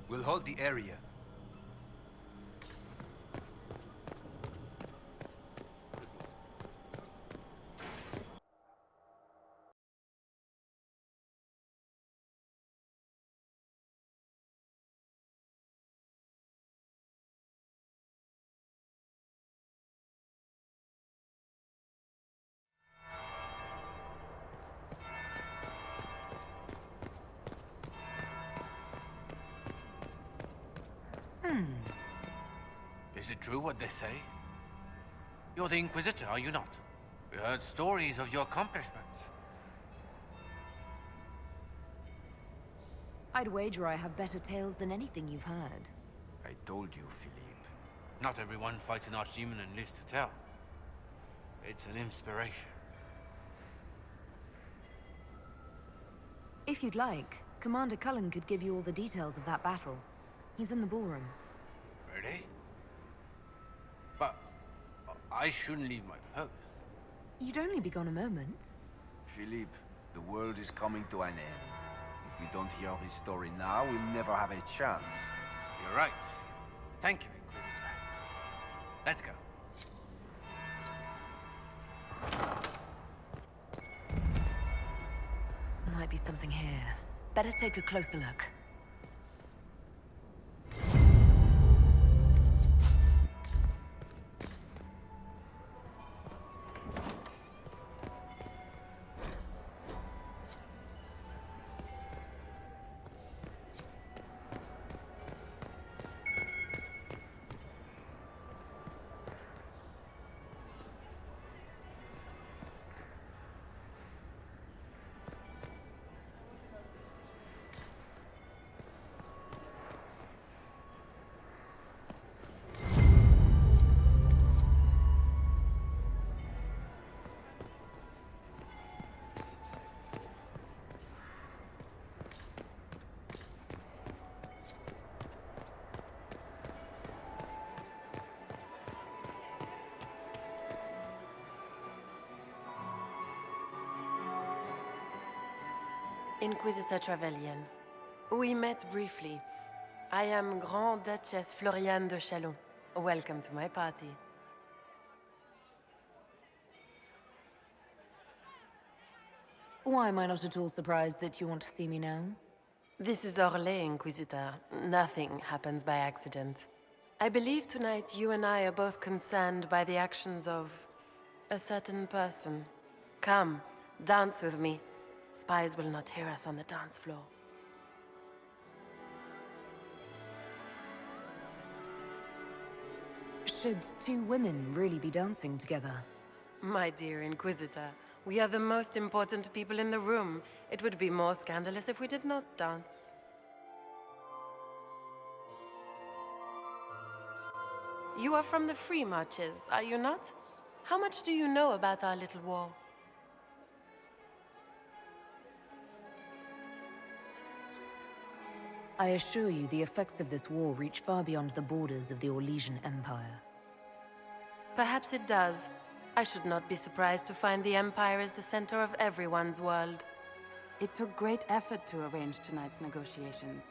We'll hold the area. Is it true what they say? You're the Inquisitor, are you not? We heard stories of your accomplishments. I'd wager I have better tales than anything you've heard. I told you, Philippe. Not everyone fights an archdemon and lives to tell. It's an inspiration. If you'd like, Commander Cullen could give you all the details of that battle. He's in the ballroom. Really? But I shouldn't leave my post. You'd only be gone a moment. Philippe, the world is coming to an end. If we don't hear this story now, we'll never have a chance. You're right. Thank you, Inquisitor. Let's go. Might be something here. Better take a closer look. Inquisitor Trevelyan. We met briefly. I am Grand Duchess Floriane de Chalon. Welcome to my party. Why am I not at all surprised that you want to see me now? This is Orlais, Inquisitor. Nothing happens by accident. I believe tonight you and I are both concerned by the actions of a certain person. Come, dance with me. Spies will not hear us on the dance floor. Should two women really be dancing together? My dear Inquisitor, we are the most important people in the room. It would be more scandalous if we did not dance. You are from the Free Marches, are you not? How much do you know about our little war? I assure you, the effects of this war reach far beyond the borders of the Orlesian Empire. Perhaps it does. I should not be surprised to find the Empire is the center of everyone's world. It took great effort to arrange tonight's negotiations.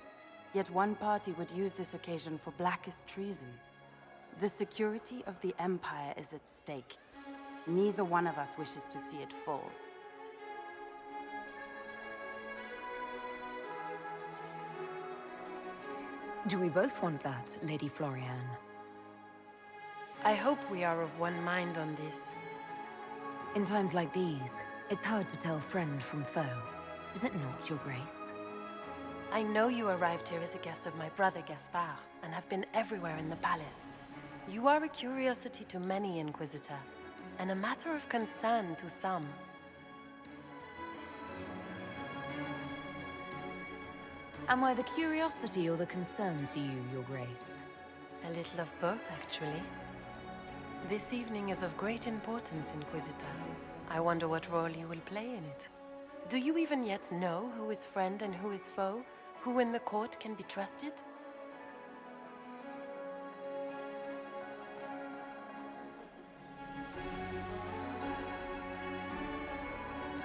Yet one party would use this occasion for blackest treason. The security of the Empire is at stake. Neither one of us wishes to see it fall. Do we both want that, Lady Floriane? I hope we are of one mind on this. In times like these, it's hard to tell friend from foe. Is it not, Your Grace? I know you arrived here as a guest of my brother Gaspard, and have been everywhere in the palace. You are a curiosity to many, Inquisitor, and a matter of concern to some. Am I the curiosity or the concern to you, Your Grace? A little of both, actually. This evening is of great importance, Inquisitor. I wonder what role you will play in it. Do you even yet know who is friend and who is foe? Who in the court can be trusted?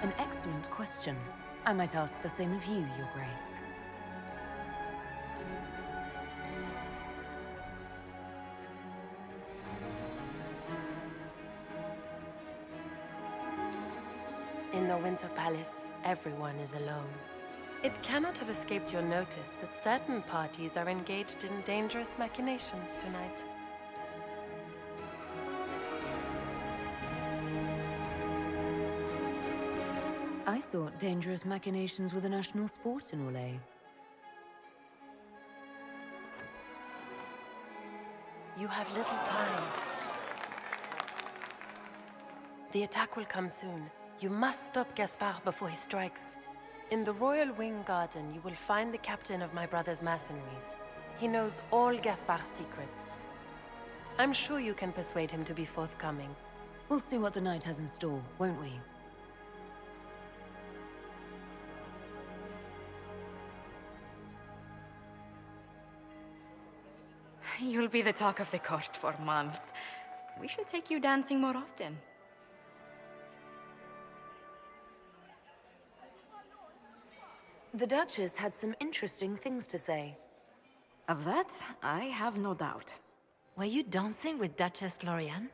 An excellent question. I might ask the same of you, Your Grace. the Winter Palace, everyone is alone. It cannot have escaped your notice that certain parties are engaged in dangerous machinations tonight. I thought dangerous machinations were the national sport in Orlais. You have little time. The attack will come soon. You must stop Gaspard before he strikes. In the Royal Wing Garden, you will find the captain of my brother's mercenaries. He knows all Gaspard's secrets. I'm sure you can persuade him to be forthcoming. We'll see what the night has in store, won't we? You'll be the talk of the court for months. We should take you dancing more often. The Duchess had some interesting things to say. Of that, I have no doubt. Were you dancing with Duchess Florian?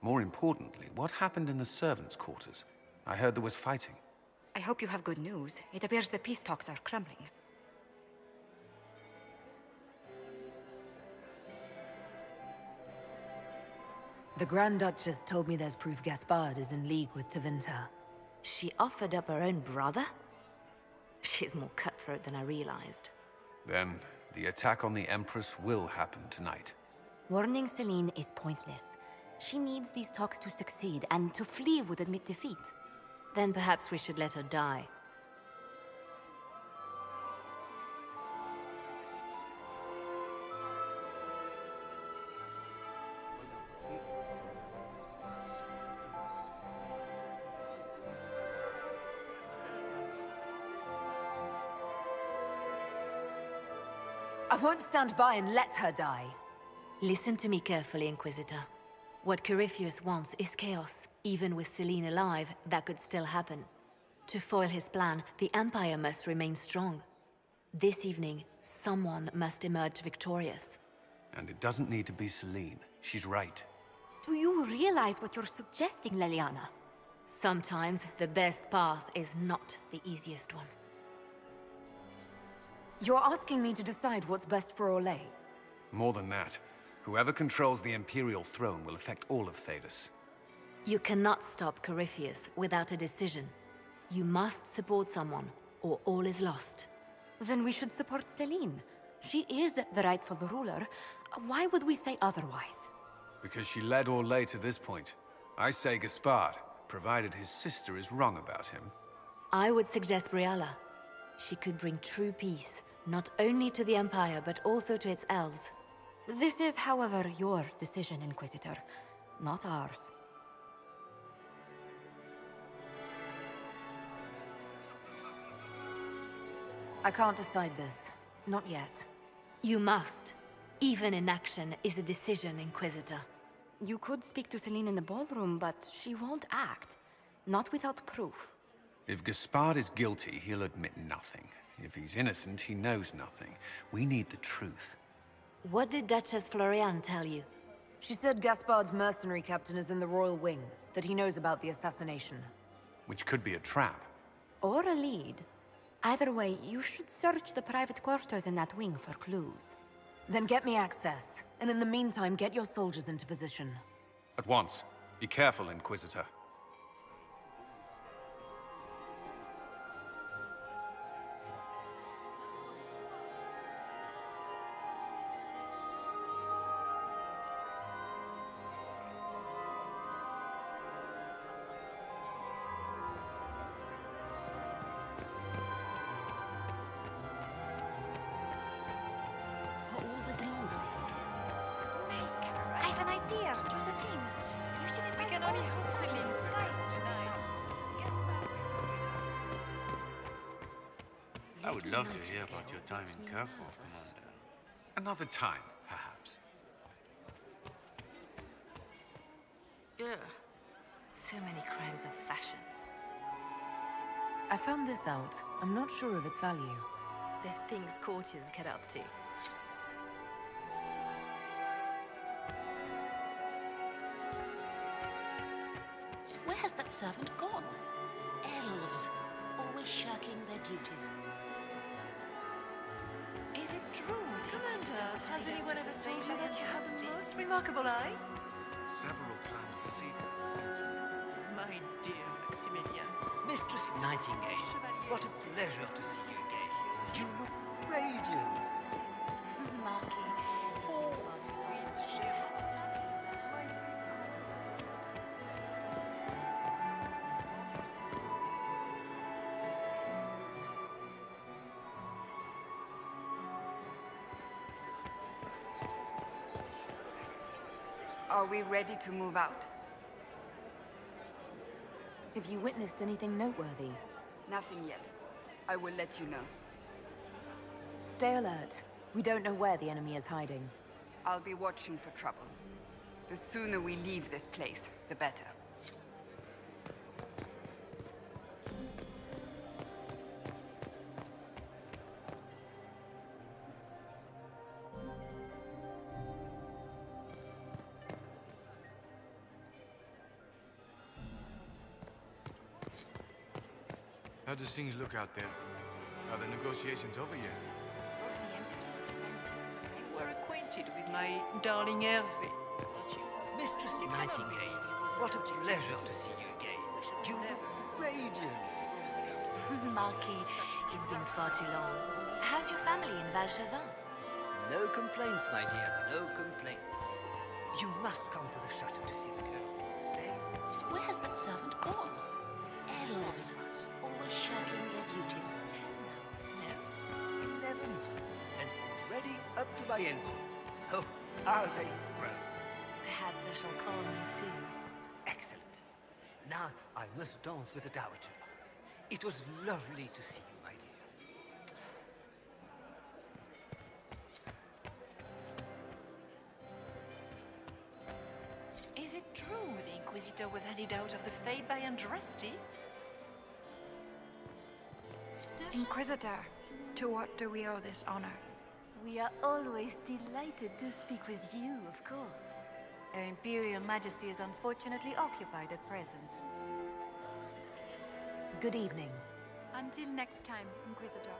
More importantly, what happened in the servants' quarters? I heard there was fighting. I hope you have good news. It appears the peace talks are crumbling. The Grand Duchess told me there's proof Gaspard is in league with Tevinter. She offered up her own brother? She's more cutthroat than I realized. Then, the attack on the Empress will happen tonight. Warning Celine is pointless. She needs these talks to succeed, and to flee would admit defeat. Then perhaps we should let her die. I won't stand by and let her die. Listen to me carefully, Inquisitor. What Corypheus wants is chaos. Even with Celine alive, that could still happen. To foil his plan, the Empire must remain strong. This evening, someone must emerge victorious. And it doesn't need to be Celine. She's right. Do you realize what you're suggesting, Leliana? Sometimes the best path is not the easiest one. You're asking me to decide what's best for Orlais? More than that, whoever controls the Imperial throne will affect all of Thedas. You cannot stop Corypheus without a decision. You must support someone, or all is lost. Then we should support Celine. She is the rightful ruler. Why would we say otherwise? Because she led Orlais to this point. I say Gaspard, provided his sister is wrong about him. I would suggest Briala. She could bring true peace, not only to the Empire, but also to its elves. This is, however, your decision, Inquisitor, not ours. I can't decide this. Not yet. You must. Even inaction is a decision, Inquisitor. You could speak to Celine in the ballroom, but she won't act. Not without proof. If Gaspard is guilty, he'll admit nothing. If he's innocent, he knows nothing. We need the truth. What did Duchess Florian tell you? She said Gaspard's mercenary captain is in the Royal Wing, that he knows about the assassination. Which could be a trap. Or a lead. Either way, you should search the private quarters in that wing for clues. Then get me access, and in the meantime, get your soldiers into position. At once. Be careful, Inquisitor. I have an idea, Josephine. You should invite we can only hope Celine fights tonight. I would love to hear about your time in Kirchhoff, Commander. Another time, perhaps. Ugh. So many crimes of fashion. I found this out. I'm not sure of its value. The things courtiers get up to. Where has that servant gone? Elle, shirking their duties. Is it true? Commander, has anyone ever told you that you have the most remarkable eyes? Several times this evening. My dear Maximilian. Mistress Nightingale, what a pleasure to see you again. You look radiant. Marquis, Oh, sweet Gerard. Are we ready to move out? Have you witnessed anything noteworthy? Nothing yet. I will let you know. Stay alert. We don't know where the enemy is hiding. I'll be watching for trouble. The sooner we leave this place, the better. How does things look out there? Are the negotiations over yet? You were acquainted with my darling Hervé, weren't you? Mistress Nightingale, what a pleasure to see you again. You look radiant. Marquis, it's been far too long. How's your family in Valchevin? No complaints, my dear, no complaints. You must come to the chateau to see the girls. where has that servant gone? Elves, always shirking their duties. 11. And ready up to my elbow. Oh, how they grow. Perhaps I shall call on you soon. Excellent. Now I must dance with the Dowager. It was lovely to see you, my dear. Is it true the Inquisitor was handed out of the Fade by Andraste? Inquisitor, to what do we owe this honor? We are always delighted to speak with you, of course. Her Imperial Majesty is unfortunately occupied at present. Good evening. Until next time, Inquisitor.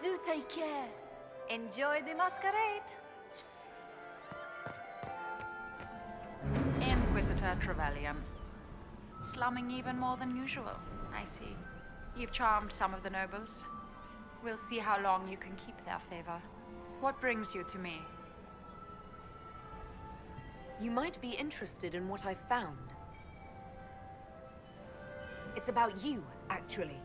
Do take care. Enjoy the masquerade. Inquisitor Trevelyan. Slumming even more than usual, I see. You've charmed some of the nobles. We'll see how long you can keep their favor. What brings you to me? You might be interested in what I've found. It's about you, actually.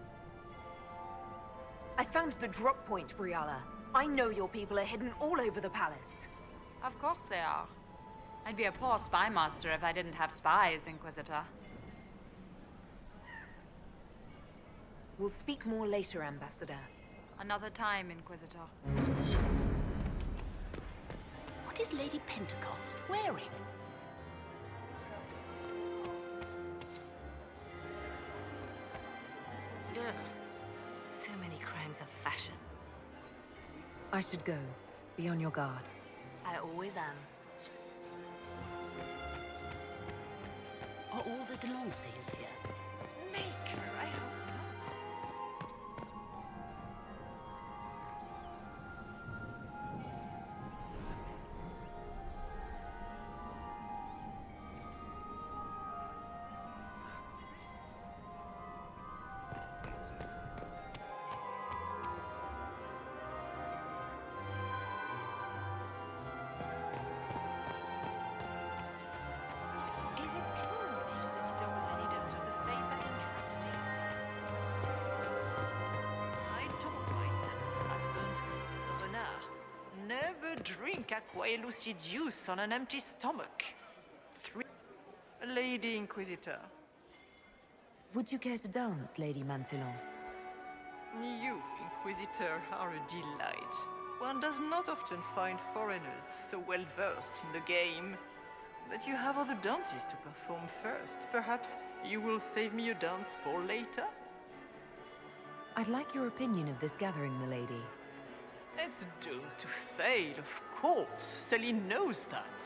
I found the drop point, Briala. I know your people are hidden all over the palace. Of course they are. I'd be a poor spy master if I didn't have spies, Inquisitor. We'll speak more later, Ambassador. Another time, Inquisitor. What is Lady Pentecost wearing? Ugh. So many crimes of fashion. I should go. Be on your guard. I always am. Are all the Delancey's here? Maker, I hope not. Is it true the Inquisitor was handed out of the Fade by Andraste? I told my seventh husband, the Renard, never drink aqua lucidius on an empty stomach. 3. Lady Inquisitor, Would you care to dance, Lady Mantillon? you, Inquisitor, are a delight. One does not often find foreigners so well versed in the game. But you have other dances to perform first. Perhaps you will save me a dance for later? I'd like your opinion of this gathering, milady. It's doomed to fail, of course. Celine knows that.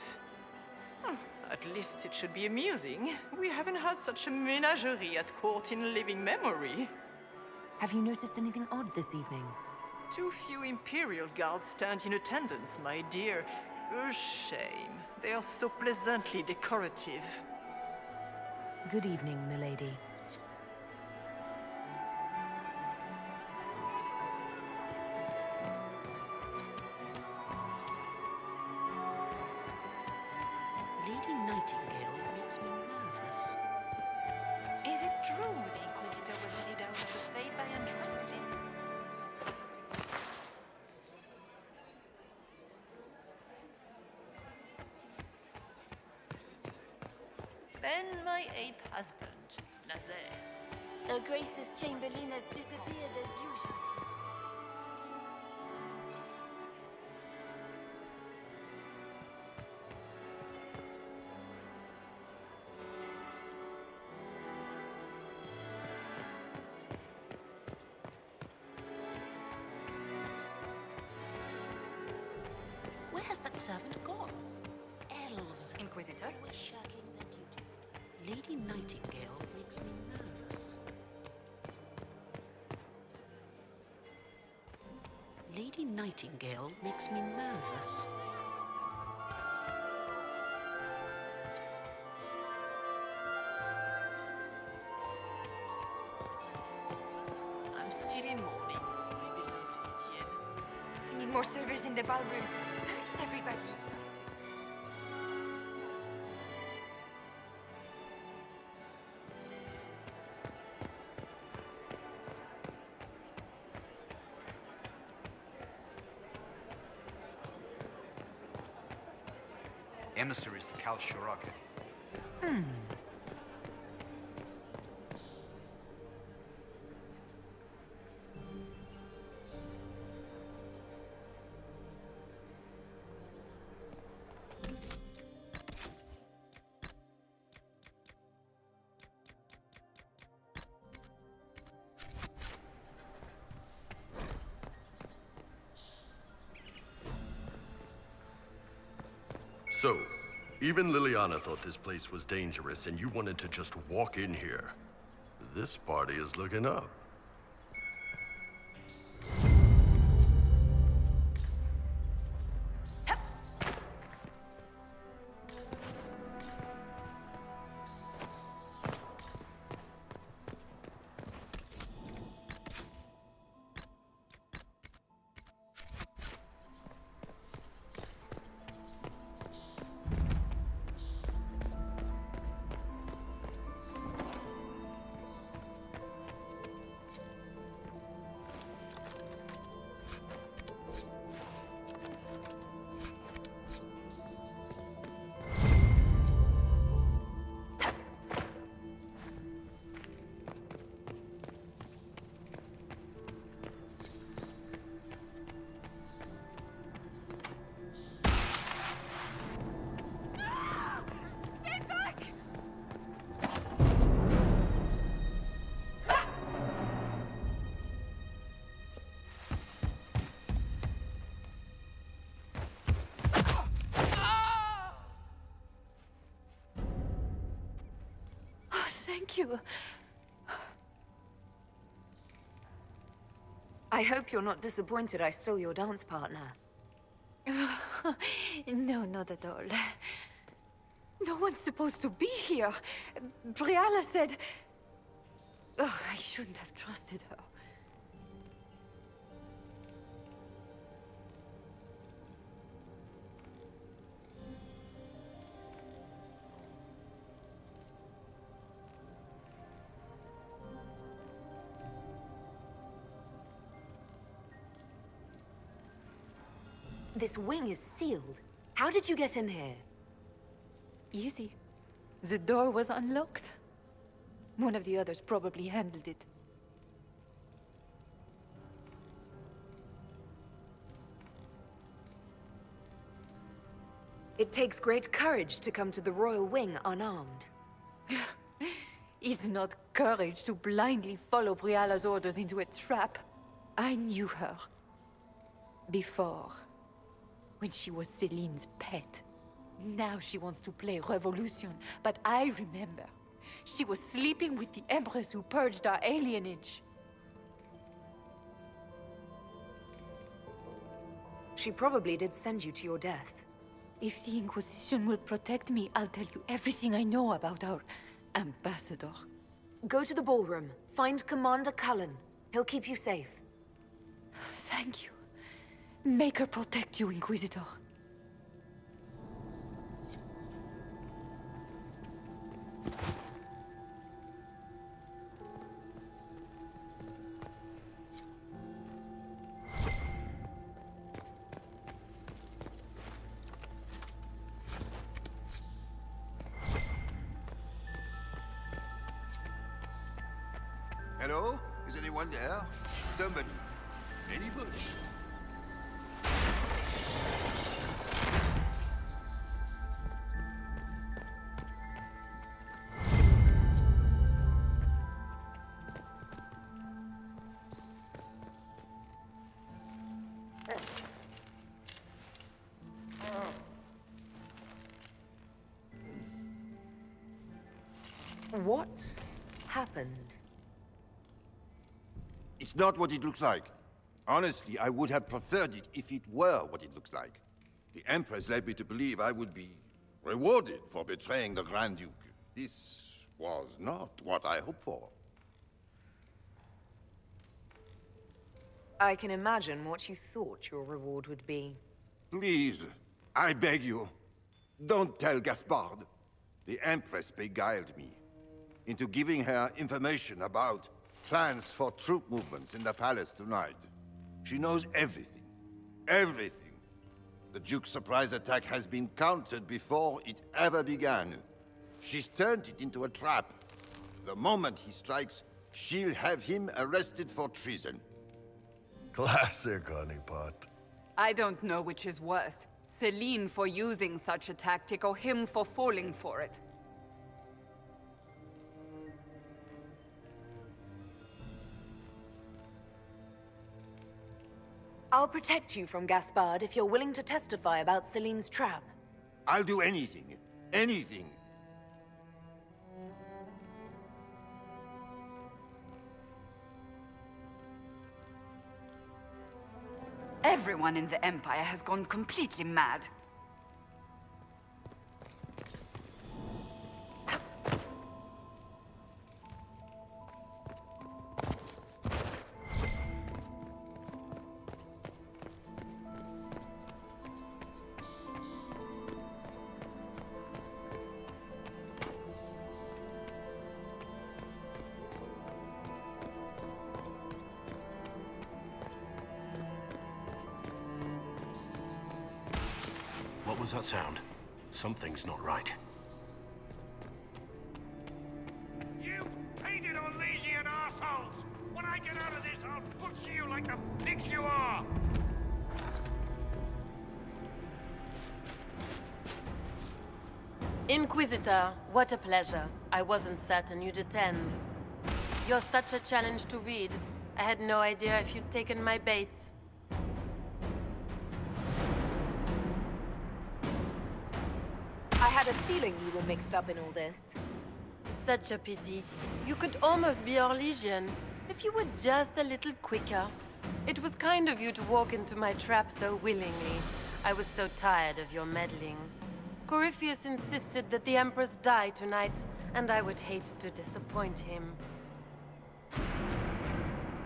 At least it should be amusing. We haven't had such a menagerie at court in living memory. Have you noticed anything odd this evening? Too few Imperial guards stand in attendance, my dear. A shame. They are so pleasantly decorative. Good evening, milady. Lady Nightingale makes me nervous. Is it true the Inquisitor was laid out of the fate by untrusting? Then my eighth husband, Nazaire. Her Grace's Chamberlain has disappeared as usual. Where has that servant gone? Elves. Inquisitor? Always shirking their duties. Lady Nightingale makes me nervous. Lady Nightingale makes me nervous. I'm still in mourning, my beloved Etienne. We need more servers in the ballroom. Where is everybody? Emissaries to Halamshiral. So, even Liliana thought this place was dangerous and you wanted to just walk in here. This party is looking up. Thank you. I hope you're not disappointed I stole your dance partner. No, not at all. No one's supposed to be here. Briala said... Oh, I shouldn't have trusted her. This wing is sealed. How did you get in here? Easy. The door was unlocked. One of the others probably handled it. It takes great courage to come to the royal wing unarmed. It's not courage to blindly follow Briala's orders into a trap. I knew her. Before. When she was Celine's pet. Now she wants to play revolution, but I remember. She was sleeping with the Empress who purged our alienage. She probably did send you to your death. If the Inquisition will protect me, I'll tell you everything I know about our ambassador. Go to the ballroom. Find Commander Cullen. He'll keep you safe. Thank you. Make her protect you, Inquisitor. Hello? Is anyone there? Somebody. Anybody? What happened? It's not what it looks like. Honestly, I would have preferred it if it were what it looks like. The Empress led me to believe I would be rewarded for betraying the Grand Duke. This was not what I hoped for. I can imagine what you thought your reward would be. Please, I beg you, don't tell Gaspard. The Empress beguiled me into giving her information about plans for troop movements in the palace tonight. She knows everything. Everything. The Duke's surprise attack has been countered before it ever began. She's turned it into a trap. The moment he strikes, she'll have him arrested for treason. Classic, honeypot. I don't know which is worse. Celine for using such a tactic, or him for falling for it. I'll protect you from Gaspard if you're willing to testify about Celine's trap. I'll do anything. Anything. Everyone in the Empire has gone completely mad. What was that sound? Something's not right. You painted Orlesian assholes! When I get out of this, I'll butcher you like the pigs you are! Inquisitor, what a pleasure. I wasn't certain you'd attend. You're such a challenge to read. I had no idea if you'd taken my bait. I had a feeling you were mixed up in all this. Such a pity. You could almost be Orlesian, if you were just a little quicker. It was kind of you to walk into my trap so willingly. I was so tired of your meddling. Corypheus insisted that the Empress die tonight, and I would hate to disappoint him.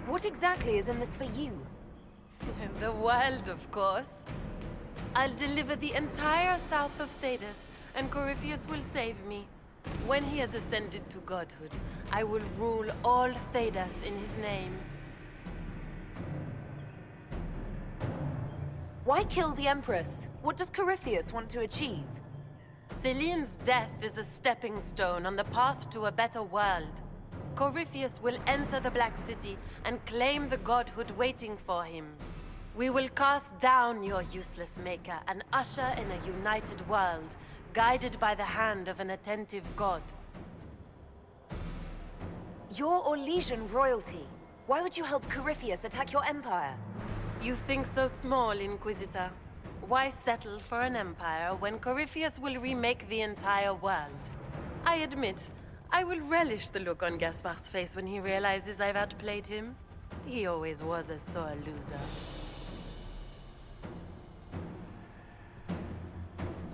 What exactly is in this for you? The wild, of course. I'll deliver the entire south of Thedas, and Corypheus will save me. When he has ascended to godhood, I will rule all Thedas in his name. Why kill the Empress? What does Corypheus want to achieve? Celine's death is a stepping stone on the path to a better world. Corypheus will enter the Black City and claim the godhood waiting for him. We will cast down your useless maker and usher in a united world, guided by the hand of an attentive god. You're Orlesian royalty. Why would you help Corypheus attack your empire? You think so small, Inquisitor. Why settle for an empire when Corypheus will remake the entire world? I admit, I will relish the look on Gaspard's face when he realizes I've outplayed him. He always was a sore loser.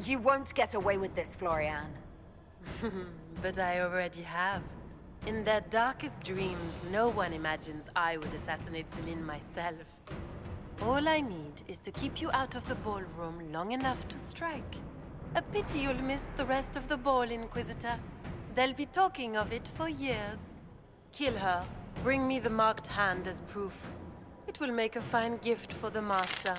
You won't get away with this, Florian. But I already have. In their darkest dreams, no one imagines I would assassinate Celine myself. All I need is to keep you out of the ballroom long enough to strike. A pity you'll miss the rest of the ball, Inquisitor. They'll be talking of it for years. Kill her. Bring me the marked hand as proof. It will make a fine gift for the Master.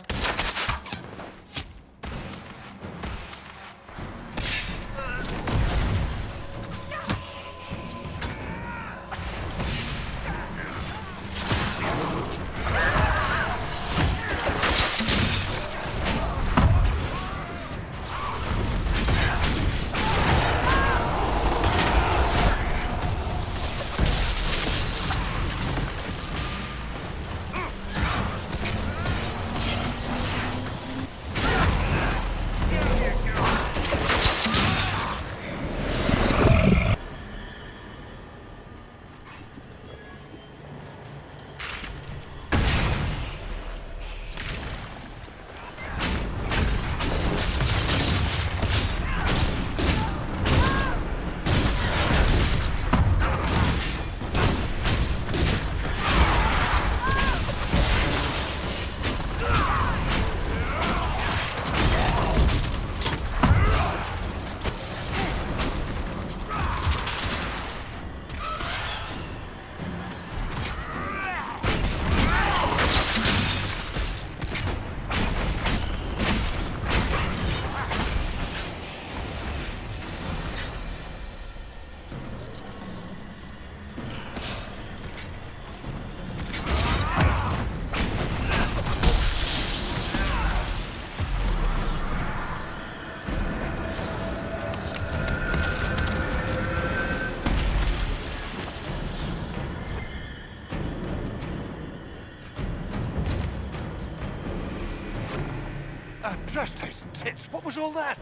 Just those tits. What was all that?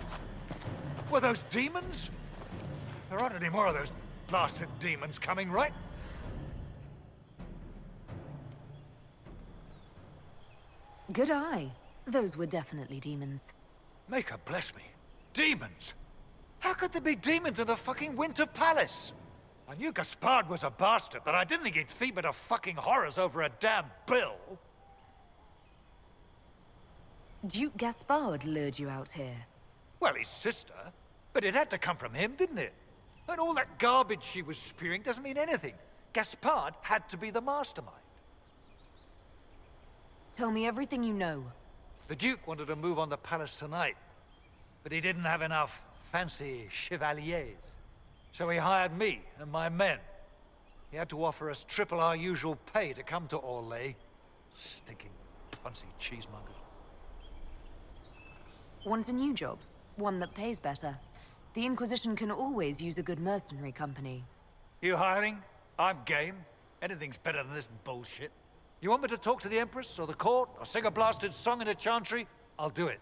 Were those demons? There aren't any more of those blasted demons coming, right? Good eye. Those were definitely demons. Maker bless me. Demons? How could there be demons in the fucking Winter Palace? I knew Gaspard was a bastard, but I didn't think he'd feed me to fucking horrors over a damn bill. Duke Gaspard lured you out here. Well, his sister. But it had to come from him, didn't it? And all that garbage she was spewing doesn't mean anything. Gaspard had to be the mastermind. Tell me everything you know. The Duke wanted to move on the palace tonight, but he didn't have enough fancy chevaliers. So he hired me and my men. He had to offer us triple our usual pay to come to Orlais. Stinking punsy cheesemongers. Want a new job? One that pays better? The Inquisition can always use a good mercenary company. You hiring? I'm game. Anything's better than this bullshit. You want me to talk to the Empress or the court or sing a blasted song in a chantry? I'll do it.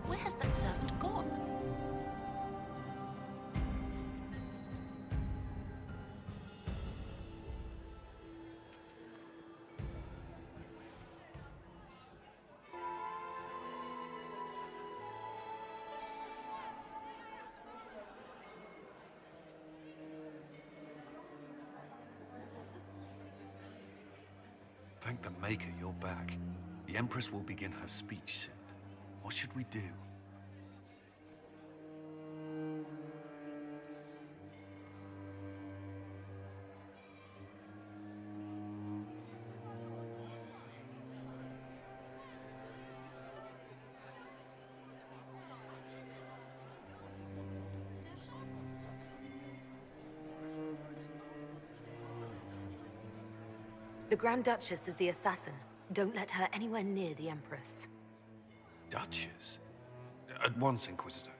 Where has that servant gone? Thank the Maker you're back. The Empress will begin her speech soon. What should we do? The Grand Duchess is the assassin. Don't let her anywhere near the Empress. Duchess? At once, Inquisitor.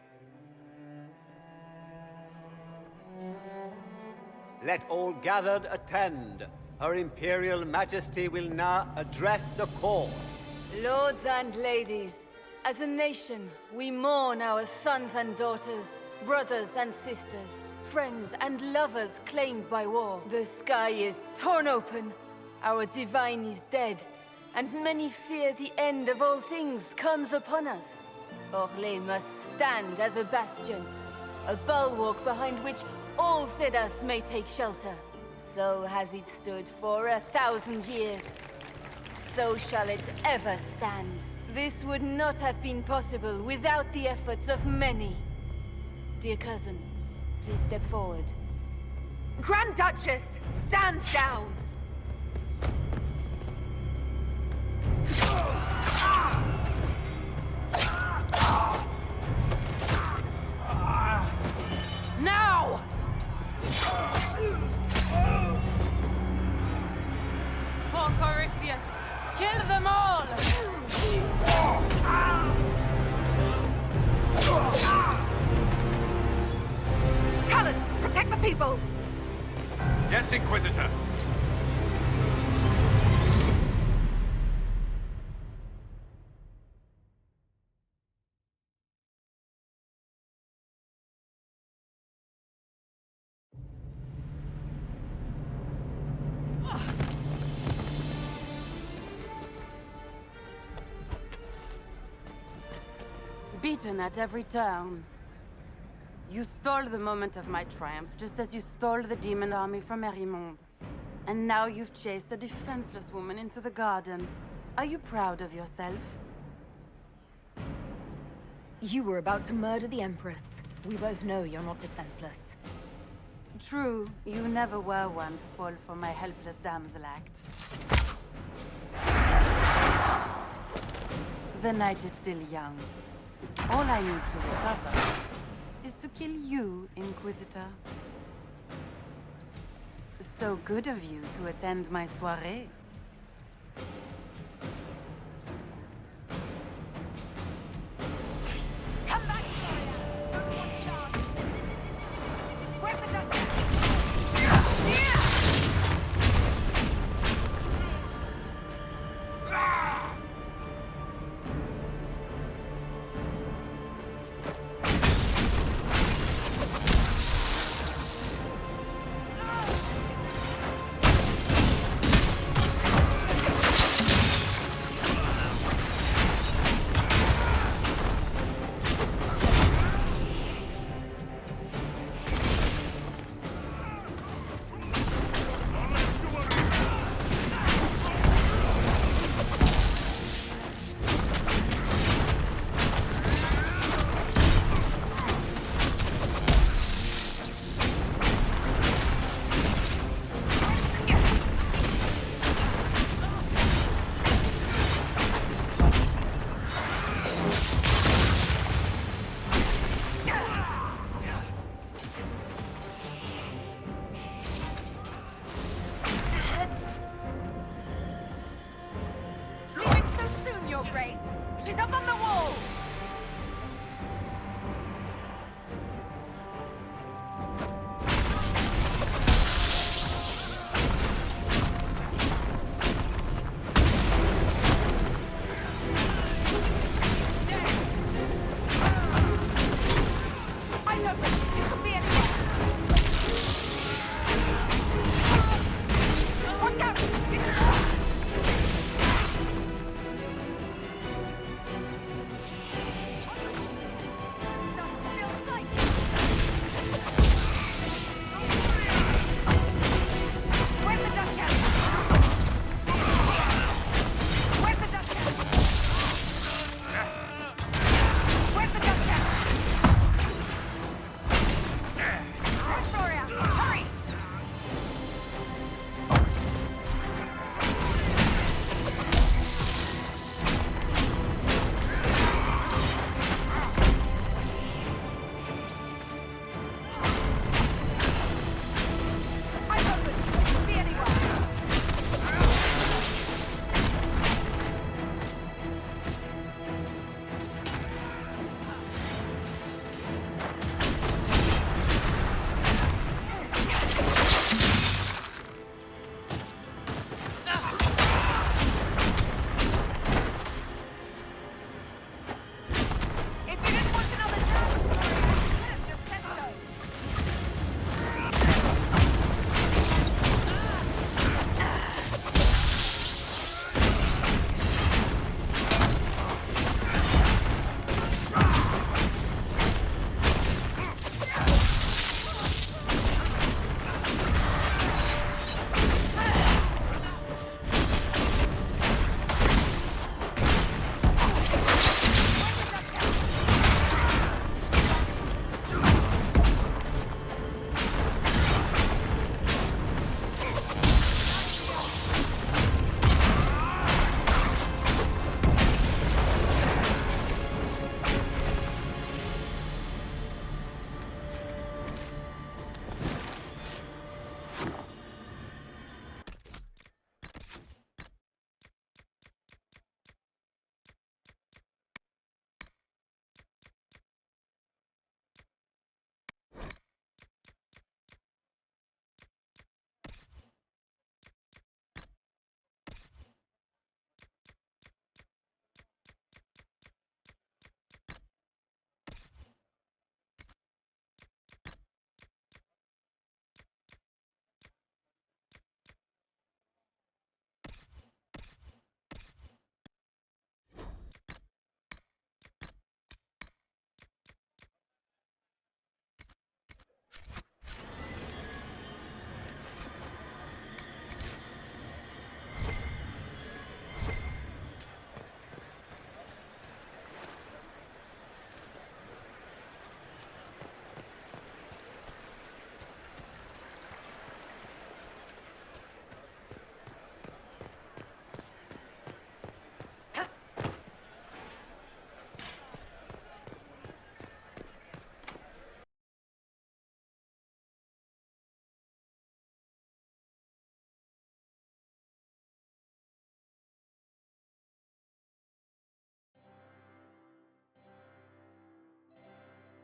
Let all gathered attend. Her Imperial Majesty will now address the court. Lords and ladies, as a nation, we mourn our sons and daughters, brothers and sisters, friends and lovers claimed by war. The sky is torn open, our divine is dead, and many fear the end of all things comes upon us. Orlais must stand as a bastion, a bulwark behind which all Thedas may take shelter. So has it stood for 1,000 years. So shall it ever stand. This would not have been possible without the efforts of many. Dear cousin, please step forward. Grand Duchess, stand down! Now! For Corypheus, kill them all! Cullen, protect the people! Yes, Inquisitor! Beaten at every turn. You stole the moment of my triumph, just as you stole the demon army from Merimonde. And now you've chased a defenseless woman into the garden. Are you proud of yourself? You were about to murder the Empress. We both know you're not defenseless. True, you never were one to fall for my helpless damsel act. The night is still young. All I need to recover is to kill you, Inquisitor. So good of you to attend my soirée. Come back, Gloria! Don't want to start! Where's the Duchess?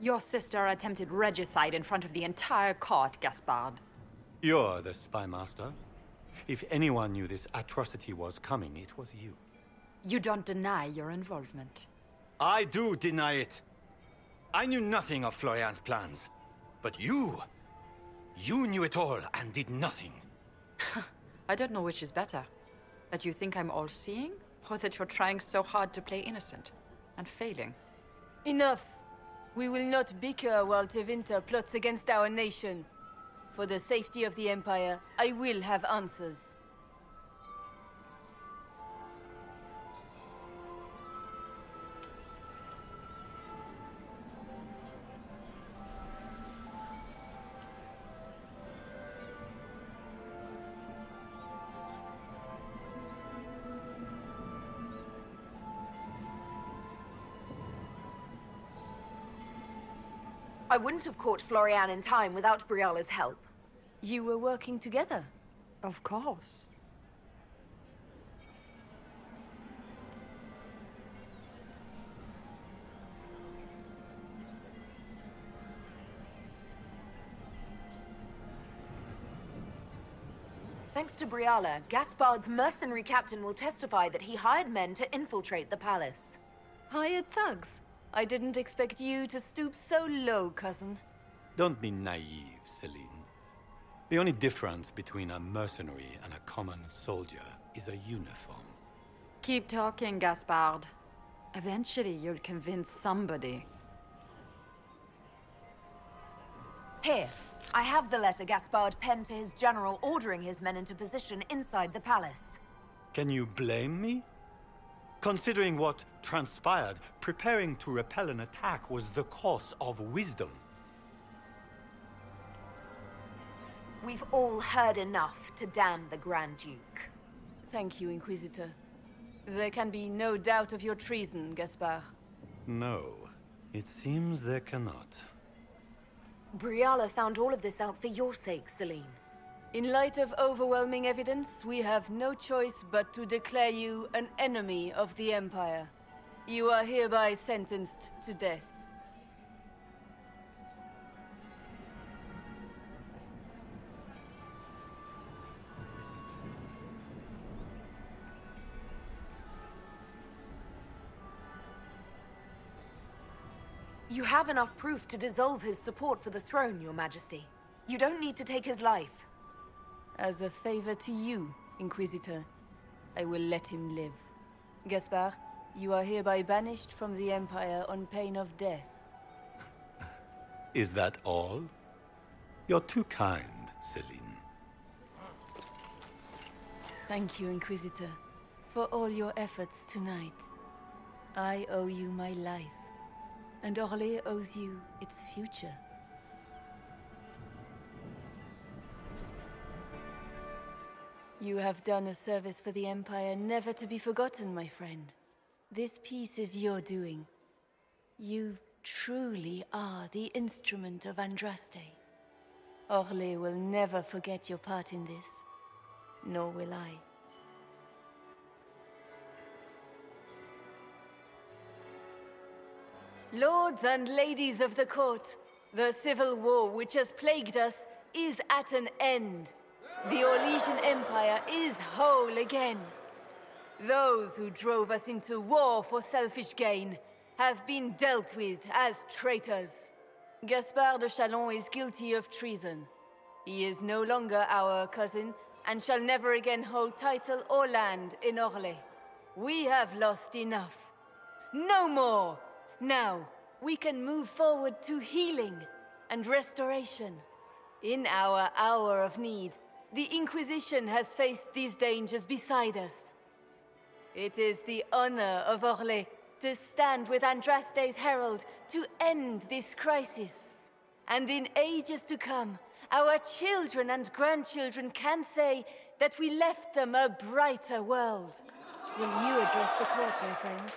Your sister attempted regicide in front of the entire court, Gaspard. You're the spy master. If anyone knew this atrocity was coming, it was you. You don't deny your involvement. I do deny it. I knew nothing of Florian's plans. But you knew it all and did nothing. I don't know which is better. That you think I'm all-seeing, or that you're trying so hard to play innocent and failing. Enough! We will not bicker while Tevinter plots against our nation. For the safety of the Empire, I will have answers. I wouldn't have caught Florian in time without Briala's help. You were working together? Of course. Thanks to Briala, Gaspard's mercenary captain will testify that he hired men to infiltrate the palace. Hired thugs? I didn't expect you to stoop so low, cousin. Don't be naive, Celine. The only difference between a mercenary and a common soldier is a uniform. Keep talking, Gaspard. Eventually, you'll convince somebody. Here, I have the letter Gaspard penned to his general ordering his men into position inside the palace. Can you blame me? Considering what transpired, preparing to repel an attack was the course of wisdom. We've all heard enough to damn the Grand Duke. Thank you, Inquisitor. There can be no doubt of your treason, Gaspard. No, it seems there cannot. Briala found all of this out for your sake, Celine. In light of overwhelming evidence, we have no choice but to declare you an enemy of the Empire. You are hereby sentenced to death. You have enough proof to dissolve his support for the throne, Your Majesty. You don't need to take his life. As a favor to you, Inquisitor, I will let him live. Gaspard, you are hereby banished from the Empire on pain of death. Is that all? You're too kind, Celine. Thank you, Inquisitor, for all your efforts tonight. I owe you my life, and Orlais owes you its future. You have done a service for the Empire never to be forgotten, my friend. This piece is your doing. You truly are the instrument of Andraste. Orlais will never forget your part in this, nor will I. Lords and ladies of the court, the civil war which has plagued us is at an end. The Orlesian Empire is whole again. Those who drove us into war for selfish gain have been dealt with as traitors. Gaspard de Chalon is guilty of treason. He is no longer our cousin and shall never again hold title or land in Orlais. We have lost enough. No more! Now, we can move forward to healing and restoration. In our hour of need, the Inquisition has faced these dangers beside us. It is the honor of Orlais to stand with Andraste's herald to end this crisis. And in ages to come, our children and grandchildren can say that we left them a brighter world. Will you address the court, my friend?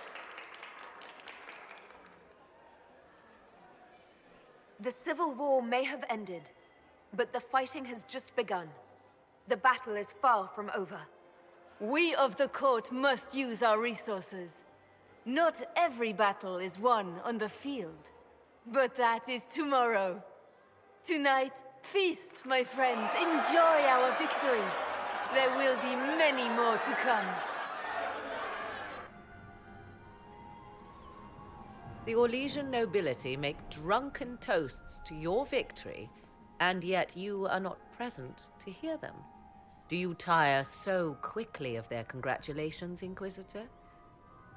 The civil war may have ended, but the fighting has just begun. The battle is far from over. We of the court must use our resources. Not every battle is won on the field. But that is tomorrow. Tonight, feast, my friends. Enjoy our victory. There will be many more to come. The Orlesian nobility make drunken toasts to your victory, and yet you are not present to hear them. Do you tire so quickly of their congratulations, Inquisitor?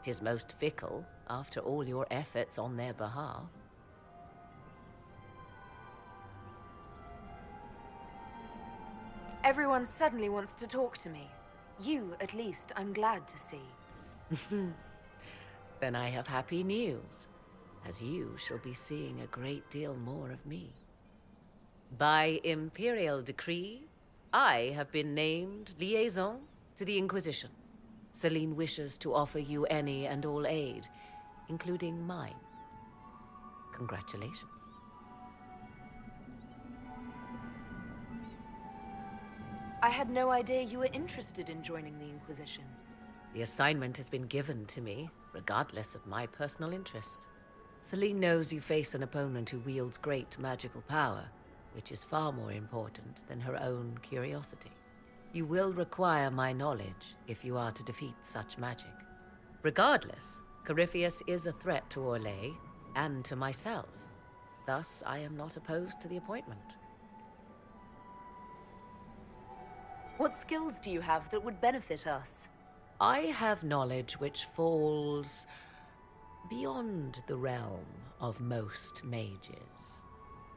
'Tis most fickle, after all your efforts on their behalf. Everyone suddenly wants to talk to me. You, at least, I'm glad to see. Then I have happy news, as you shall be seeing a great deal more of me. By imperial decree, I have been named liaison to the Inquisition. Celine wishes to offer you any and all aid, including mine. Congratulations. I had no idea you were interested in joining the Inquisition. The assignment has been given to me, regardless of my personal interest. Celine knows you face an opponent who wields great magical power, which is far more important than her own curiosity. You will require my knowledge if you are to defeat such magic. Regardless, Corypheus is a threat to Orlais and to myself. Thus, I am not opposed to the appointment. What skills do you have that would benefit us? I have knowledge which falls beyond the realm of most mages.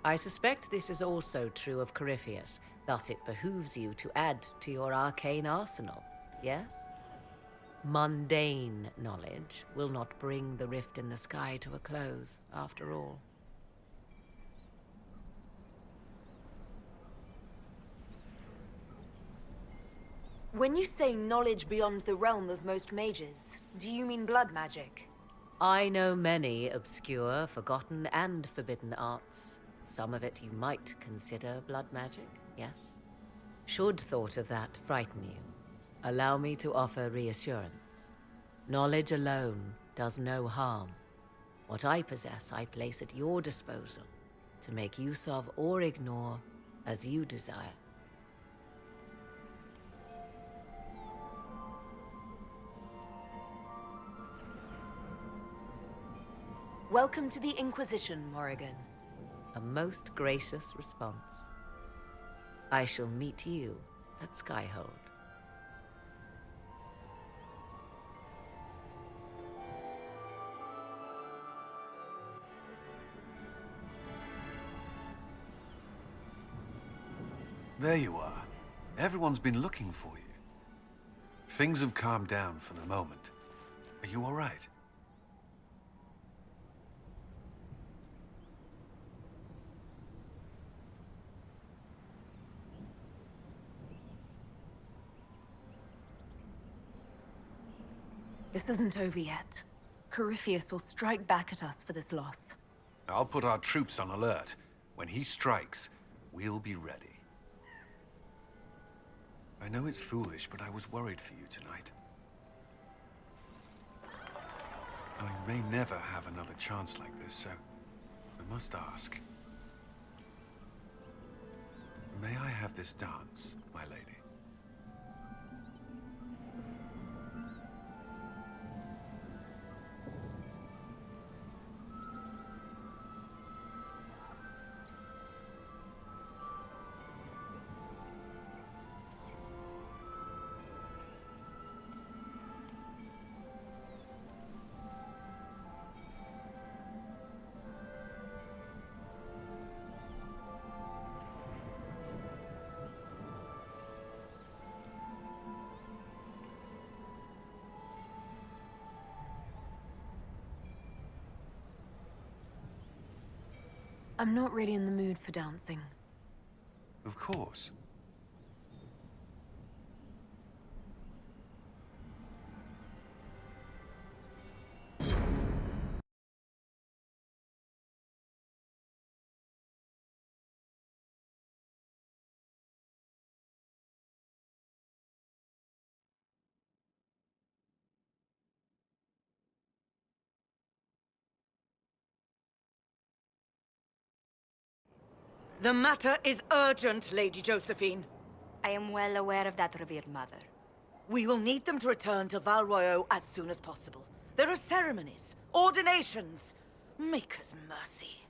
I suspect this is also true of Corypheus, thus it behooves you to add to your arcane arsenal, yes? Mundane knowledge will not bring the rift in the sky to a close, after all. When you say knowledge beyond the realm of most mages, do you mean blood magic? I know many obscure, forgotten, and forbidden arts. Some of it you might consider blood magic, yes? Should thought of that frighten you, allow me to offer reassurance. Knowledge alone does no harm. What I possess, I place at your disposal to make use of or ignore as you desire. Welcome to the Inquisition, Morrigan. A most gracious response. I shall meet you at Skyhold. There you are. Everyone's been looking for you. Things have calmed down for the moment. Are you all right? This isn't over yet. Corypheus will strike back at us for this loss. I'll put our troops on alert. When he strikes, we'll be ready. I know it's foolish, but I was worried for you tonight. I may never have another chance like this, so I must ask. May I have this dance, my lady? I'm not really in the mood for dancing. Of course. The matter is urgent, Lady Josephine. I am well aware of that, revered mother. We will need them to return to Val Royeaux as soon as possible. There are ceremonies, ordinations. Make us mercy.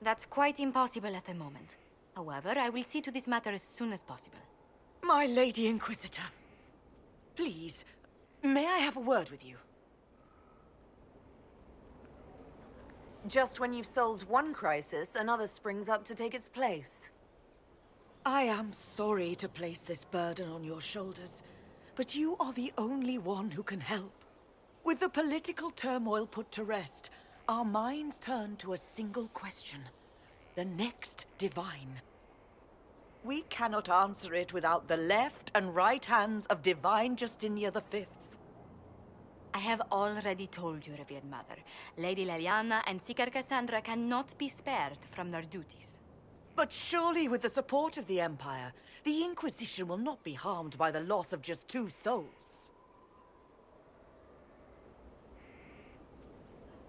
That's quite impossible at the moment. However, I will see to this matter as soon as possible. My Lady Inquisitor, please, may I have a word with you? Just when you've solved one crisis, another springs up to take its place. I am sorry to place this burden on your shoulders, but you are the only one who can help. With the political turmoil put to rest, our minds turn to a single question. The next divine. We cannot answer it without the left and right hands of Divine Justinia V. I have already told you, revered mother. Lady Leliana and Seeker Cassandra cannot be spared from their duties. But surely with the support of the Empire, the Inquisition will not be harmed by the loss of just 2 souls.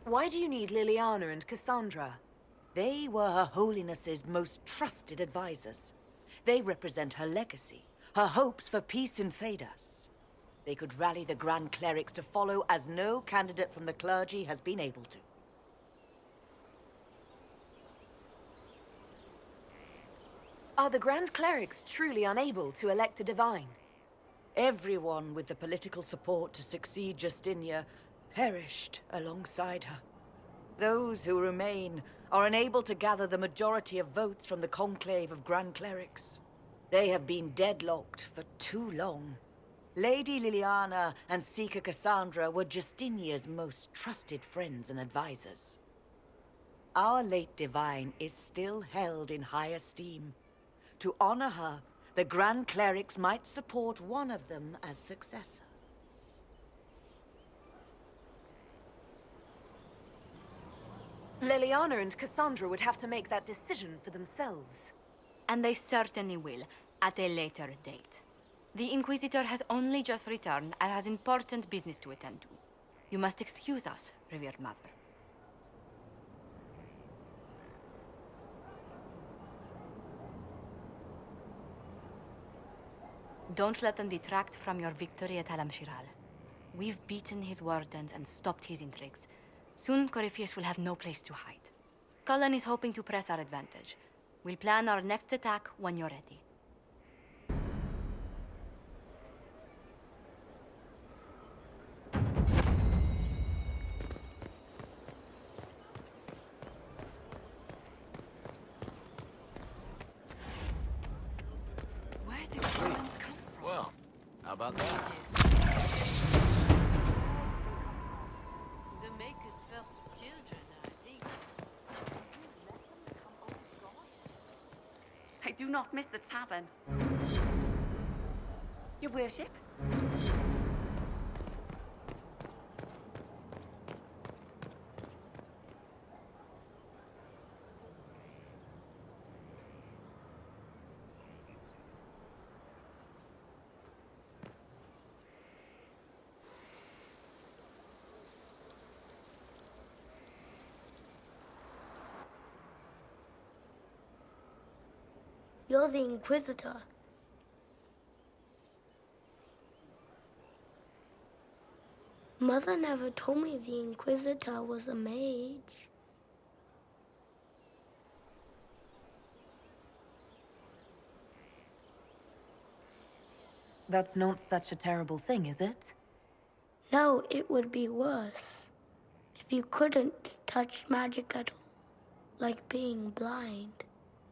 Why do you need Liliana and Cassandra? They were Her Holiness's most trusted advisors. They represent her legacy, her hopes for peace in Thedas. They could rally the Grand Clerics to follow as no candidate from the clergy has been able to. Are the Grand Clerics truly unable to elect a divine? Everyone with the political support to succeed Justinia perished alongside her. Those who remain are unable to gather the majority of votes from the conclave of Grand Clerics. They have been deadlocked for too long. Lady Liliana and Seeker Cassandra were Justinia's most trusted friends and advisors. Our late divine is still held in high esteem. To honor her, the Grand Clerics might support one of them as successor. Liliana and Cassandra would have to make that decision for themselves. And they certainly will, at a later date. The Inquisitor has only just returned and has important business to attend to. You must excuse us, revered mother. Don't let them detract from your victory at Halamshirал. We've beaten his wardens and stopped his intrigues. Soon, Corypheus will have no place to hide. Cullen is hoping to press our advantage. We'll plan our next attack when you're ready. Where did Cullens come from? Well, how about that? The Maker's first children, I think. I do not miss the tavern. Your worship? You're the Inquisitor. Mother never told me the Inquisitor was a mage. That's not such a terrible thing, is it? No, it would be worse. If you couldn't touch magic at all. Like being blind.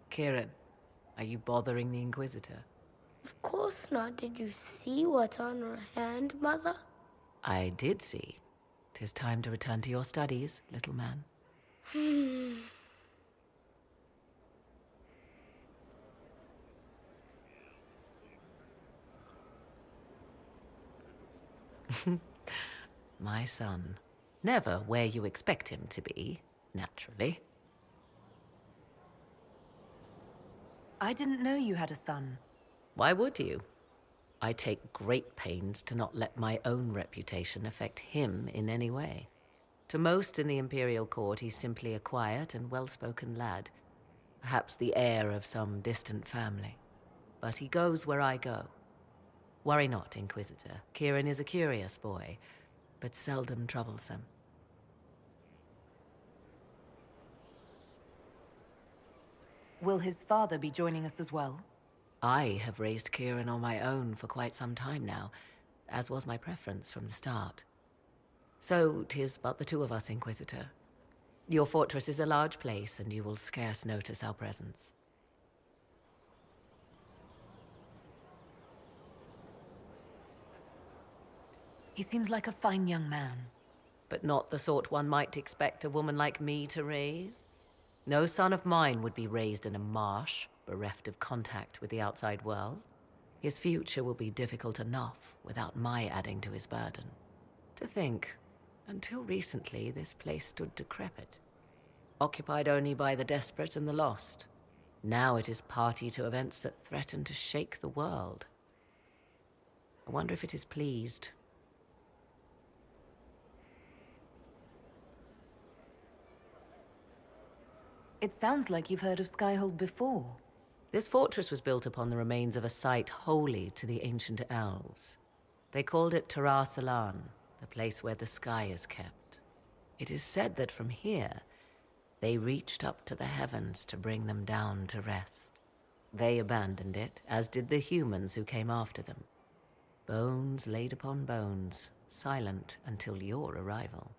Kieran, are you bothering the Inquisitor? Of course not. Did you see what's on her hand, Mother? I did see. 'Tis time to return to your studies, little man. My son. Never where you expect him to be, naturally. I didn't know you had a son. Why would you? I take great pains to not let my own reputation affect him in any way. To most in the Imperial Court, he's simply a quiet and well-spoken lad. perhaps the heir of some distant family. But he goes where I go. Worry not, Inquisitor. Kieran is a curious boy, but seldom troublesome. Will his father be joining us as well? I have raised Kieran on my own for quite some time now, as was my preference from the start. So 'tis but the two of us, Inquisitor. Your fortress is a large place, and you will scarce notice our presence. He seems like a fine young man. But not the sort one might expect a woman like me to raise. No son of mine would be raised in a marsh, bereft of contact with the outside world. His future will be difficult enough without my adding to his burden. To think, until recently this place stood decrepit, occupied only by the desperate and the lost. Now it is party to events that threaten to shake the world. I wonder if it is pleased. It sounds like you've heard of Skyhold before. This fortress was built upon the remains of a site holy to the ancient elves. They called it Salan, the place where the sky is kept. It is said that from here, they reached up to the heavens to bring them down to rest. They abandoned it, as did the humans who came after them. Bones laid upon bones, silent until your arrival.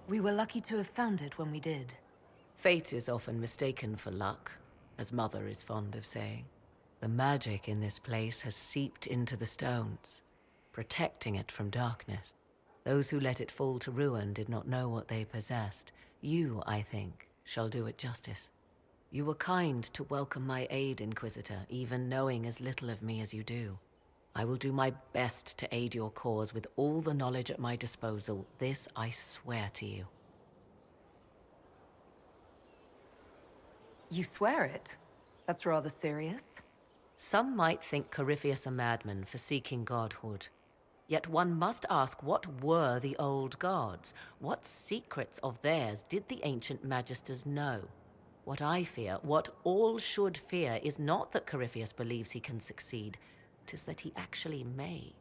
We were lucky to have found it when we did. Fate is often mistaken for luck, as Mother is fond of saying. The magic in this place has seeped into the stones, protecting it from darkness. Those who let it fall to ruin did not know what they possessed. You, I think, shall do it justice. You were kind to welcome my aid, Inquisitor, even knowing as little of me as you do. I will do my best to aid your cause with all the knowledge at my disposal. This I swear to you. You swear it? That's rather serious. Some might think Corypheus a madman for seeking godhood. Yet one must ask, what were the old gods? What secrets of theirs did the ancient magisters know? What I fear, what all should fear, is not that Corypheus believes he can succeed. 'Tis that he actually may.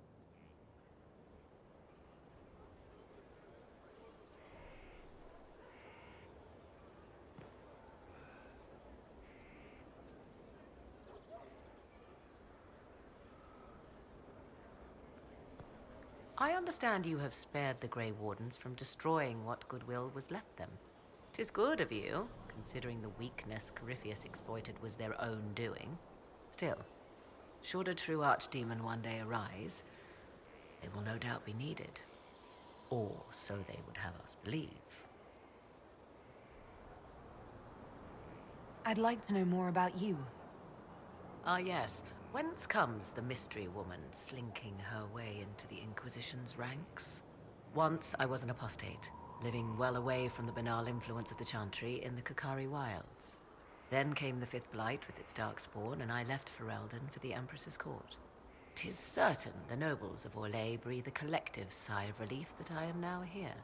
I understand you have spared the Grey Wardens from destroying what goodwill was left them. 'Tis good of you, considering the weakness Corypheus exploited was their own doing. Still, should a true archdemon one day arise, they will no doubt be needed. Or so they would have us believe. I'd like to know more about you. Ah, yes. Whence comes the mystery woman slinking her way into the Inquisition's ranks? Once I was an apostate, living well away from the banal influence of the Chantry in the Kukari Wilds. Then came the Fifth Blight with its darkspawn, and I left Ferelden for the Empress's court. 'Tis certain the nobles of Orlais breathe a collective sigh of relief that I am now here.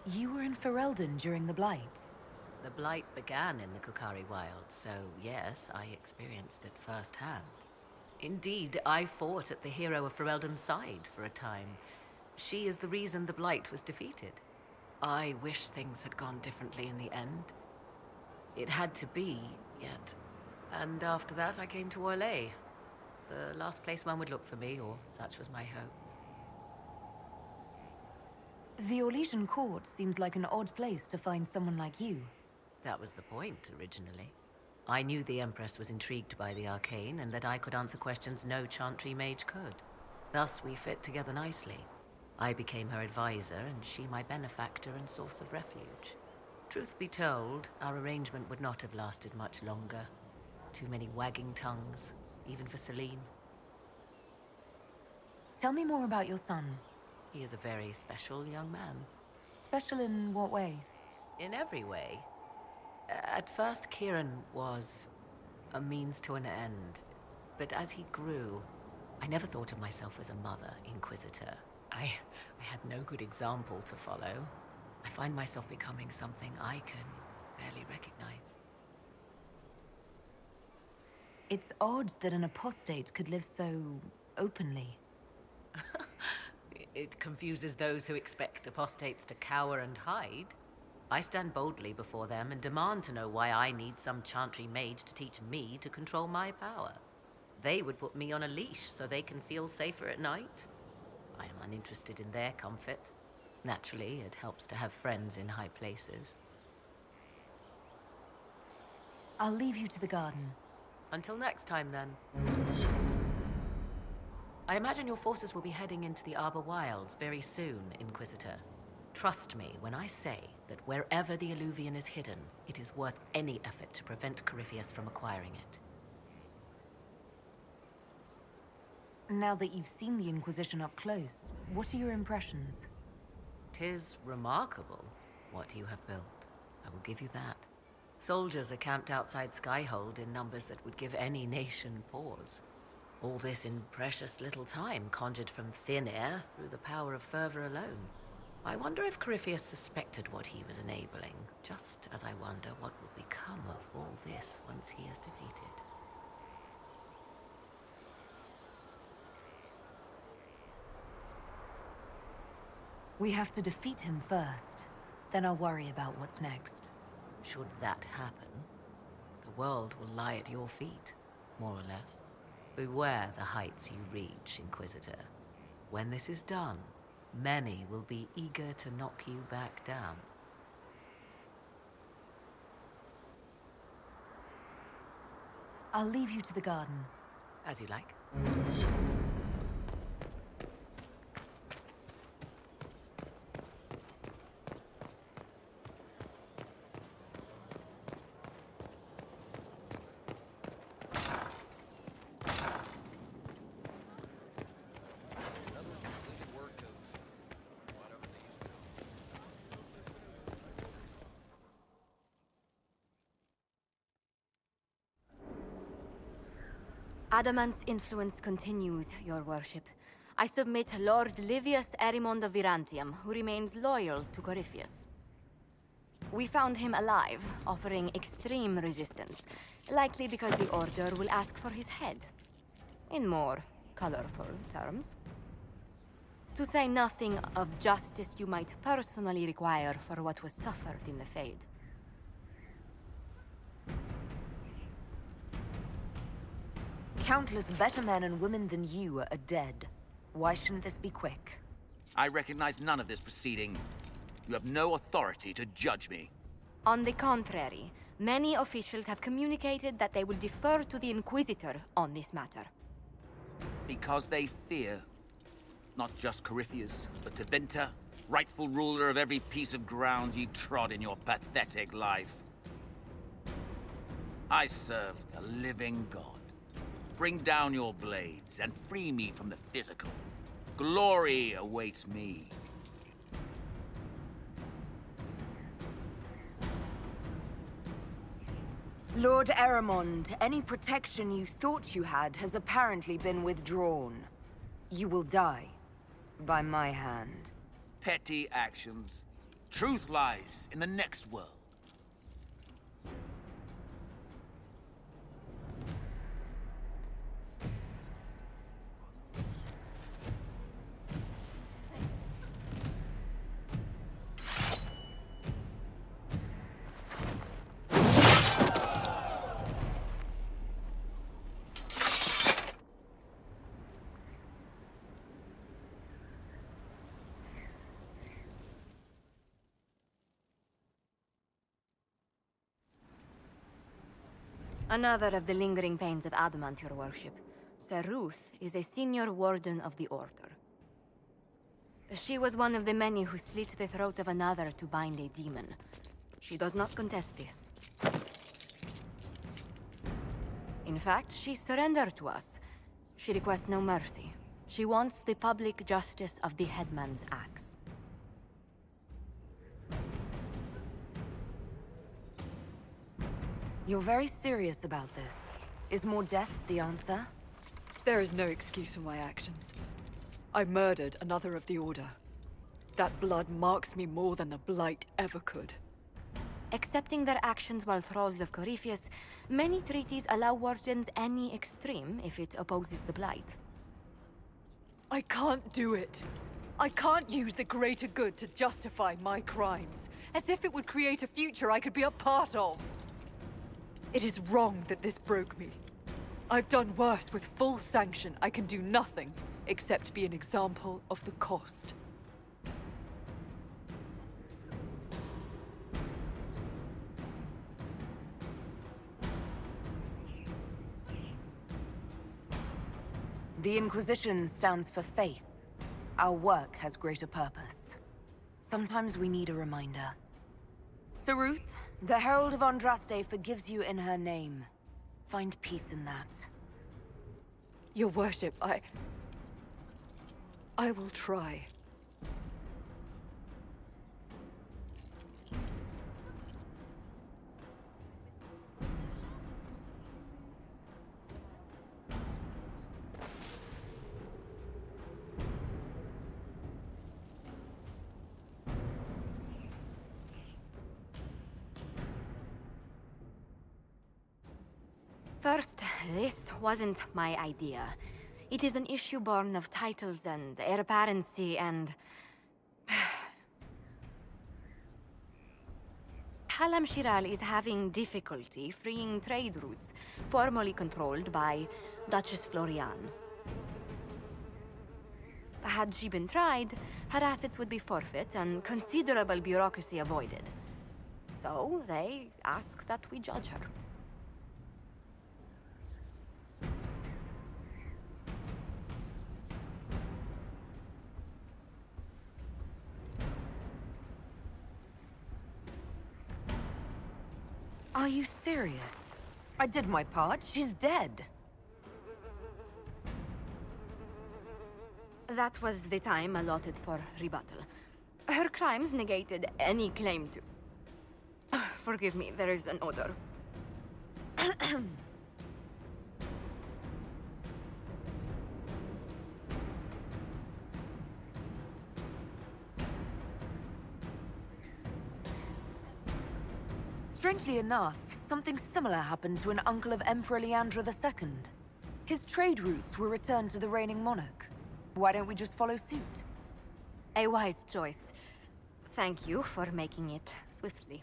You were in Ferelden during the Blight. The Blight began in the Kukari Wilds, so yes, I experienced it firsthand. Indeed, I fought at the hero of Ferelden's side for a time. She is the reason the Blight was defeated. I wish things had gone differently in the end. It had to be, yet. And after that, I came to Orlais. The last place one would look for me, or such was my hope. The Orlesian court seems like an odd place to find someone like you. That was the point, originally. I knew the Empress was intrigued by the arcane, and that I could answer questions no Chantry mage could. Thus, we fit together nicely. I became her advisor, and she my benefactor and source of refuge. Truth be told, our arrangement would not have lasted much longer. Too many wagging tongues, even for Celine. Tell me more about your son. He is a very special young man. Special in what way? In every way. At first, Kieran was a means to an end. But as he grew, I never thought of myself as a mother, Inquisitor. I had no good example to follow. I find myself becoming something I can barely recognize. It's odd that an apostate could live so openly. It confuses those who expect apostates to cower and hide. I stand boldly before them and demand to know why I need some chantry mage to teach me to control my power. They would put me on a leash so they can feel safer at night. I am uninterested in their comfort. Naturally, it helps to have friends in high places. I'll leave you to the garden. Until next time, then. I imagine your forces will be heading into the Arbor Wilds very soon, Inquisitor. Trust me when I say that wherever the Illuvian is hidden, it is worth any effort to prevent Corypheus from acquiring it. Now that you've seen the Inquisition up close, what are your impressions? 'Tis remarkable what you have built. I will give you that. Soldiers are camped outside Skyhold in numbers that would give any nation pause. All this in precious little time, conjured from thin air through the power of fervor alone. I wonder if Corypheus suspected what he was enabling, just as I wonder what will become of all this once he is defeated. We have to defeat him first. Then I'll worry about what's next. Should that happen, the world will lie at your feet, more or less. Beware the heights you reach, Inquisitor. When this is done, many will be eager to knock you back down. I'll leave you to the garden. As you like. Adamant's influence continues, your worship. I submit Lord Livius Erimond of Virantium, who remains loyal to Corypheus. We found him alive, offering extreme resistance, likely because the Order will ask for his head. In more colorful terms. To say nothing of justice you might personally require for what was suffered in the Fade. Countless better men and women than you are dead. Why shouldn't this be quick? I recognize none of this proceeding. You have no authority to judge me. On the contrary, many officials have communicated that they will defer to the Inquisitor on this matter. Because they fear. Not just Corypheus, but Tevinter, rightful ruler of every piece of ground you trod in your pathetic life. I served a living god. Bring down your blades and free me from the physical. Glory awaits me. Lord Erimond, any protection you thought you had has apparently been withdrawn. You will die. By my hand. Petty actions. Truth lies in the next world. Another of the lingering pains of Adamant, your worship. Sir Ruth is a senior warden of the Order. She was one of the many who slit the throat of another to bind a demon. She does not contest this. In fact, she surrendered to us. She requests no mercy. She wants the public justice of the headman's axe. You're very serious about this. Is more death the answer? There is no excuse for my actions. I murdered another of the Order. That blood marks me more than the Blight ever could. Accepting their actions while thralls of Corypheus, many treaties allow wardens any extreme if it opposes the Blight. I can't do it. I can't use the greater good to justify my crimes, as if it would create a future I could be a part of. It is wrong that this broke me. I've done worse with full sanction. I can do nothing except be an example of the cost. The Inquisition stands for faith. Our work has greater purpose. Sometimes we need a reminder. Saruth, the Herald of Andraste forgives you in her name. Find peace in that. Your worship, I will try. First, this wasn't my idea. It is an issue born of titles and heir apparency and... Halamshirал is having difficulty freeing trade routes formerly controlled by Duchess Florian. Had she been tried, her assets would be forfeit and considerable bureaucracy avoided. So they ask that we judge her. Are you serious? I did my part. She's dead. That was the time allotted for rebuttal. Her crimes negated any claim to... Forgive me, there is an odor. Strangely enough, something similar happened to an uncle of Emperor Leandra II. His trade routes were returned to the reigning monarch. Why don't we just follow suit? A wise choice. Thank you for making it swiftly.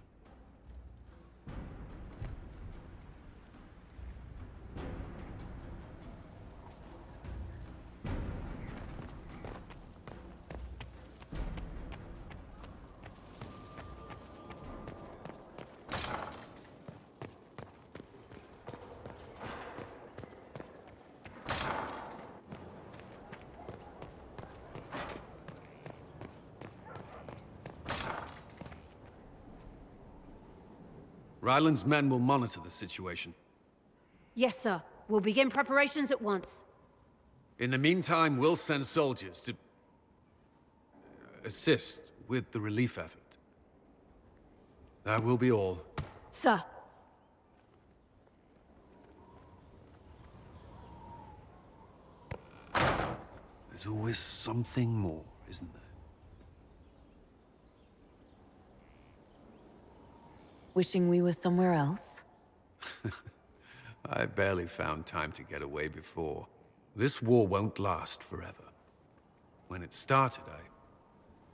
Ryland's men will monitor the situation. Yes, sir. We'll begin preparations at once. In the meantime, we'll send soldiers to... assist with the relief effort. That will be all. Sir. There's always something more, isn't there? Wishing we were somewhere else? I barely found time to get away before. This war won't last forever. When it started,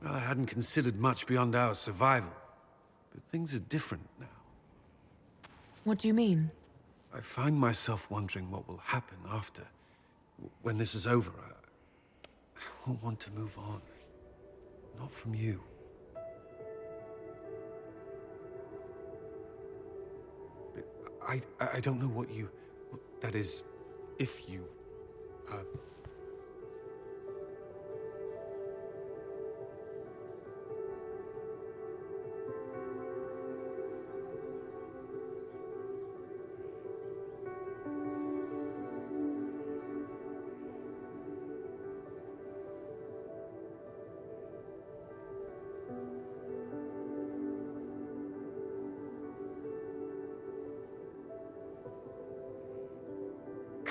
I hadn't considered much beyond our survival. But things are different now. What do you mean? I find myself wondering what will happen after. When this is over, I won't want to move on. Not from you. I don't know what you... that is, if you...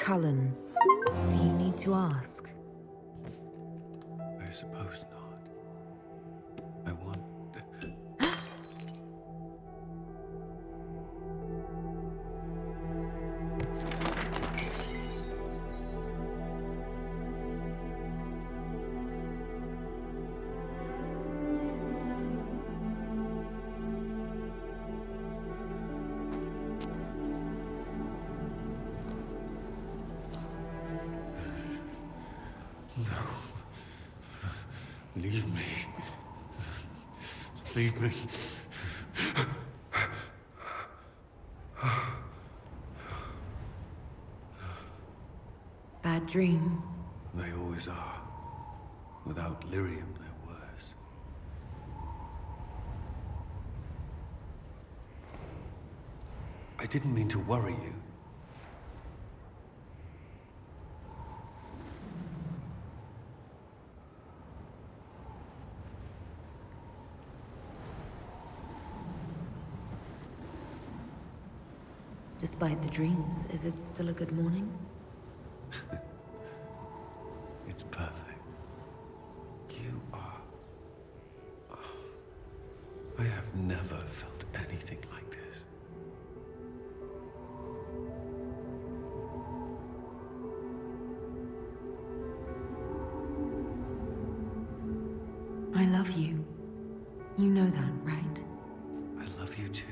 Cullen. Do you need to ask? I suppose not. I want... Leave me. Leave me. Bad dream. They always are. Without lyrium, they're worse. I didn't mean to worry you. Despite the dreams, is it still a good morning? It's perfect. You are... I have never felt anything like this. I love you. You know that, right? I love you too.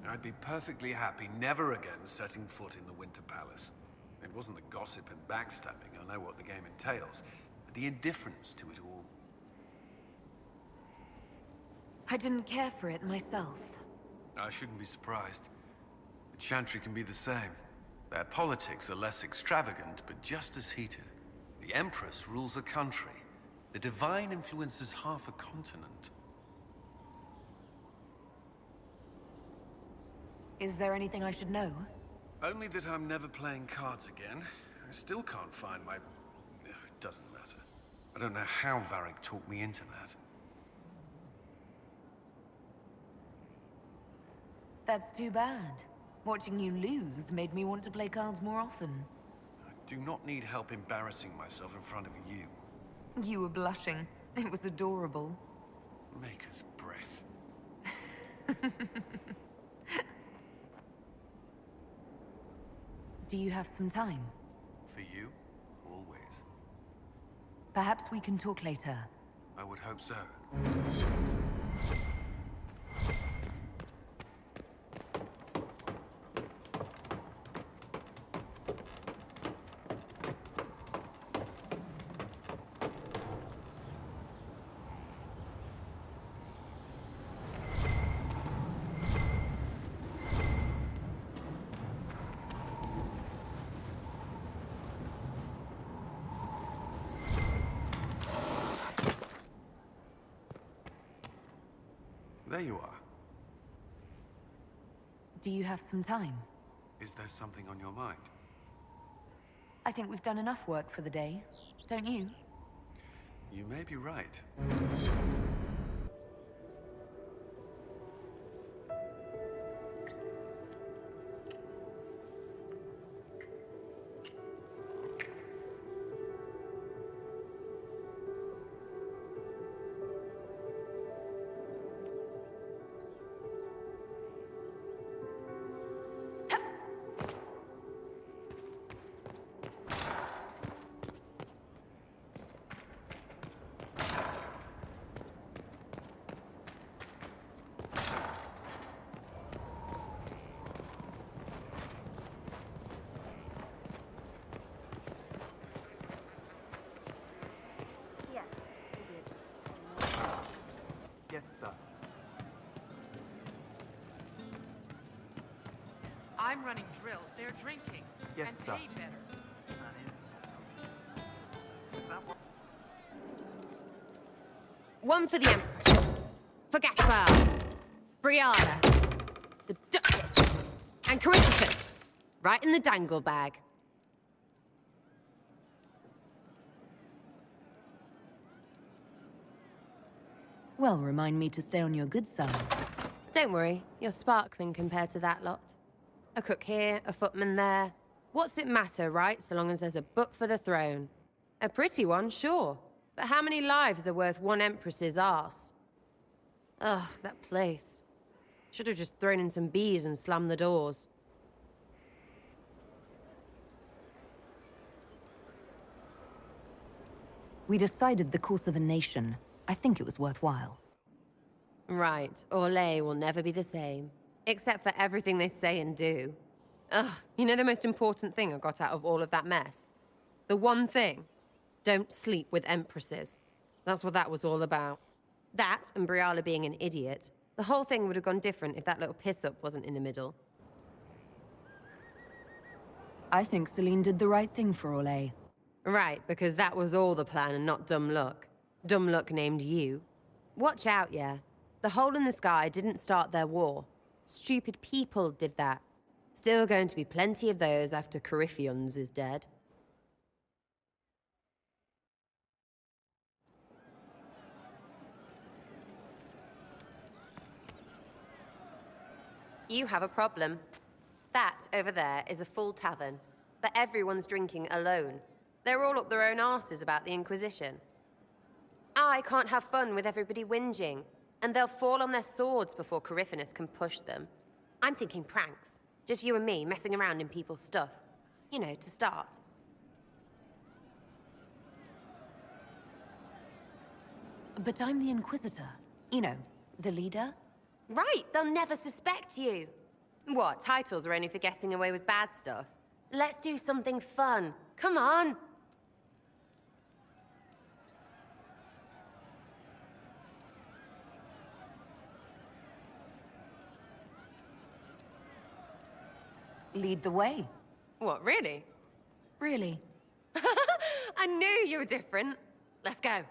I'd be perfectly happy never again setting foot in the Winter Palace. It wasn't the gossip and backstabbing, I know what the game entails, but the indifference to it all. I didn't care for it myself. I shouldn't be surprised. The Chantry can be the same. Their politics are less extravagant, but just as heated. The Empress rules a country. The Divine influences half a continent. Is there anything I should know? Only that I'm never playing cards again. I still can't find my... It doesn't matter. I don't know how Varric talked me into that. That's too bad. Watching you lose made me want to play cards more often. I do not need help embarrassing myself in front of you. You were blushing. It was adorable. Maker's breath. Do you have some time? For you, always. Perhaps we can talk later. I would hope so. There you are. Do you have some time? Is there something on your mind? I think we've done enough work for the day, don't you? You may be right. I'm running drills. They're drinking. Yes, and sir. pay better. One for the Empress. For Gaspar. Brianna. The Duchess. And Corypheus. Right in the dangle bag. Well, remind me to stay on your good side. Don't worry, you're sparkling compared to that lot. A cook here, a footman there. What's it matter, right, so long as there's a butt for the throne? A pretty one, sure. But how many lives are worth one empress's arse? Ugh, that place. Should have just thrown in some bees and slammed the doors. We decided the course of a nation. I think it was worthwhile. Right, Orlais will never be the same. Except for everything they say and do. Ugh, you know the most important thing I got out of all of that mess? The one thing. Don't sleep with empresses. That's what that was all about. That, and Briala being an idiot. The whole thing would have gone different if that little piss-up wasn't in the middle. I think Celine did the right thing for Orlais. Right, because that was all the plan and not dumb luck. Dumb luck named you. Watch out, yeah. The hole in the sky didn't start their war. Stupid people did that. Still going to be plenty of those after Corypheus is dead. You have a problem. That, over there, is a full tavern. But everyone's drinking alone. They're all up their own arses about the Inquisition. I can't have fun with everybody whinging, and they'll fall on their swords before Corypheus can push them. I'm thinking pranks. Just you and me messing around in people's stuff. You know, to start. But I'm the Inquisitor. You know, the leader. Right, they'll never suspect you. What, titles are only for getting away with bad stuff? Let's do something fun. Come on. Lead the way. What, really? Really? I knew you were different. Let's go.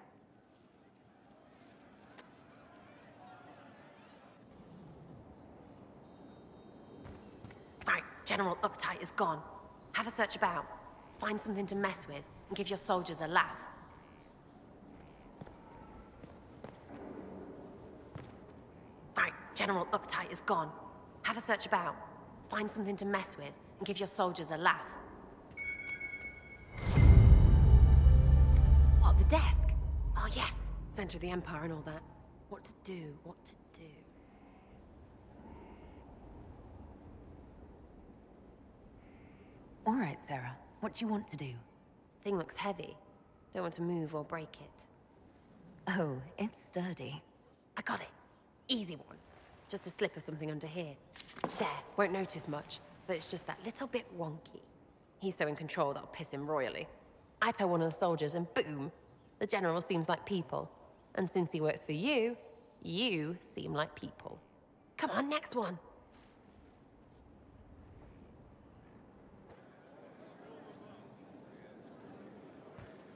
Right, General Uptight is gone. Have a search about. Find something to mess with, and give your soldiers a laugh. Right, General Uptight is gone. Have a search about. Find something to mess with, and give your soldiers a laugh. What, the desk? Oh yes, center of the Empire and all that. What to do, what to do. All right, Sarah. What do you want to do? Thing looks heavy. Don't want to move or break it. Oh, it's sturdy. I got it. Easy one. Just a slip or something under here. There, won't notice much, but it's just that little bit wonky. He's so in control that'll piss him royally. I tell one of the soldiers and boom! The general seems like people. And since he works for you, you seem like people. Come on, next one!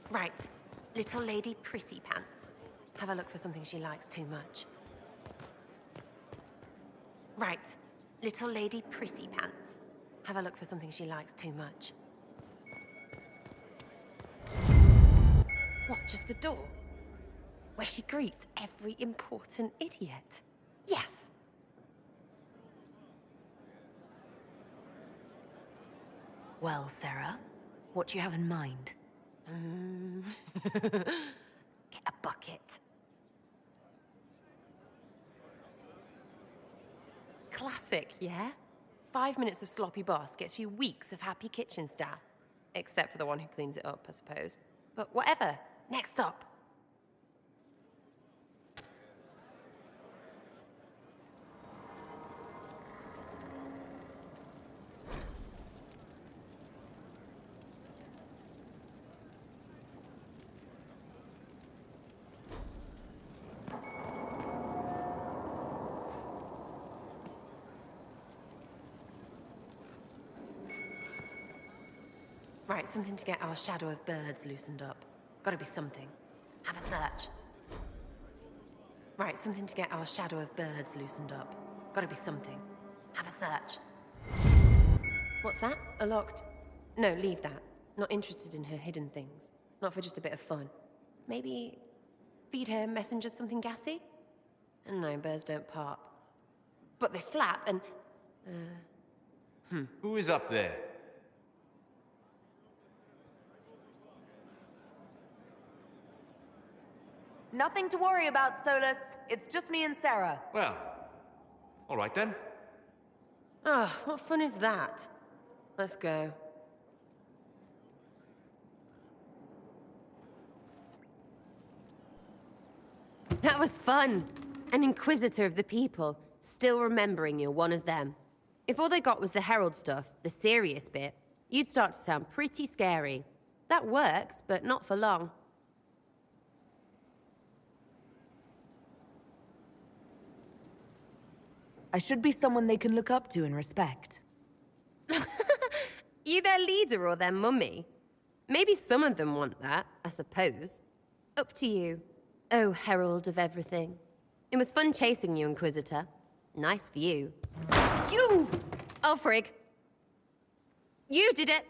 Right, little lady Prissy Pants. Have a look for something she likes too much. Right, little lady Prissy Pants. Have a look for something she likes too much. What, just the door? Where she greets every important idiot. Yes! Well, Sarah, what do you have in mind? Get a bucket. Classic, yeah? 5 minutes of sloppy boss gets you weeks of happy kitchen staff. Except for the one who cleans it up, I suppose. But whatever. Next up. Right, something to get our shadow of birds loosened up. Gotta be something. Have a search. Right, something to get our shadow of birds loosened up. Gotta be something. Have a search. What's that? A locked... No, leave that. Not interested in her hidden things. Not for just a bit of fun. Maybe... feed her messengers something gassy? No, birds don't pop. But they flap and... Who is up there? Nothing to worry about, Solus. It's just me and Sarah. Well, all right then. Ah, what fun is that? Let's go. That was fun. An Inquisitor of the people, still remembering you're one of them. If all they got was the Herald stuff, the serious bit, you'd start to sound pretty scary. That works, but not for long. I should be someone they can look up to and respect. You their leader or their mummy? Maybe some of them want that, I suppose. Up to you, oh herald of everything. It was fun chasing you, Inquisitor. Nice for you. You! Oh, frig. You did it!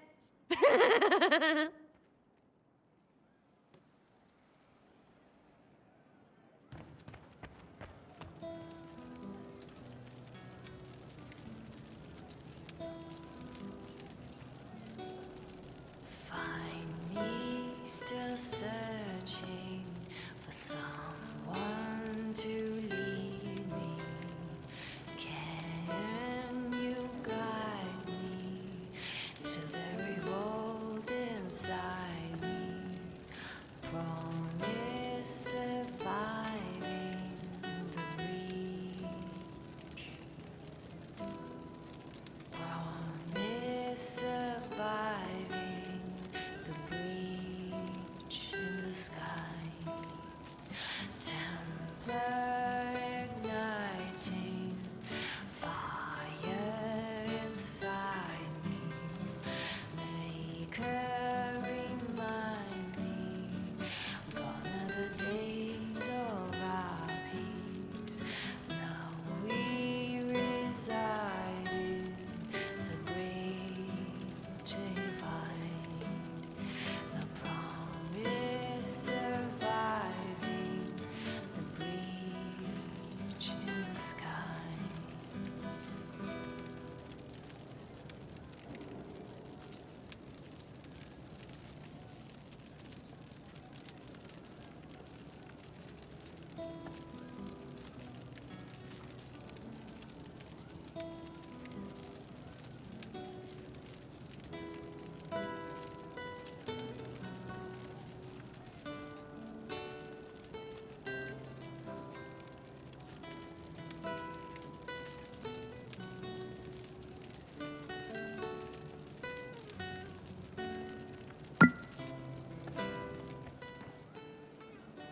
Still searching for someone to lead me. Can you guide me to the revolt inside me? Promise surviving the breach. Promise surviving the breach in the sky. Templar igniting fire inside me. Make her remind me, gone are the days of our peace. Now we reside in the great divide. The promise surviving the breach in the sky.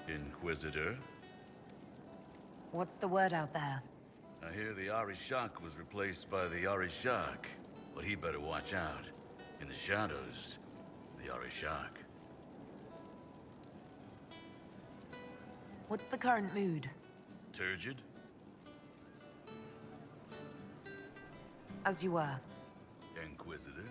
Inquisitor, What's the word out there? I hear the Arishak was replaced by the Arishak, but he better watch out. In the shadows, the Arishak. What's the current mood? Turgid? As you were. Inquisitor?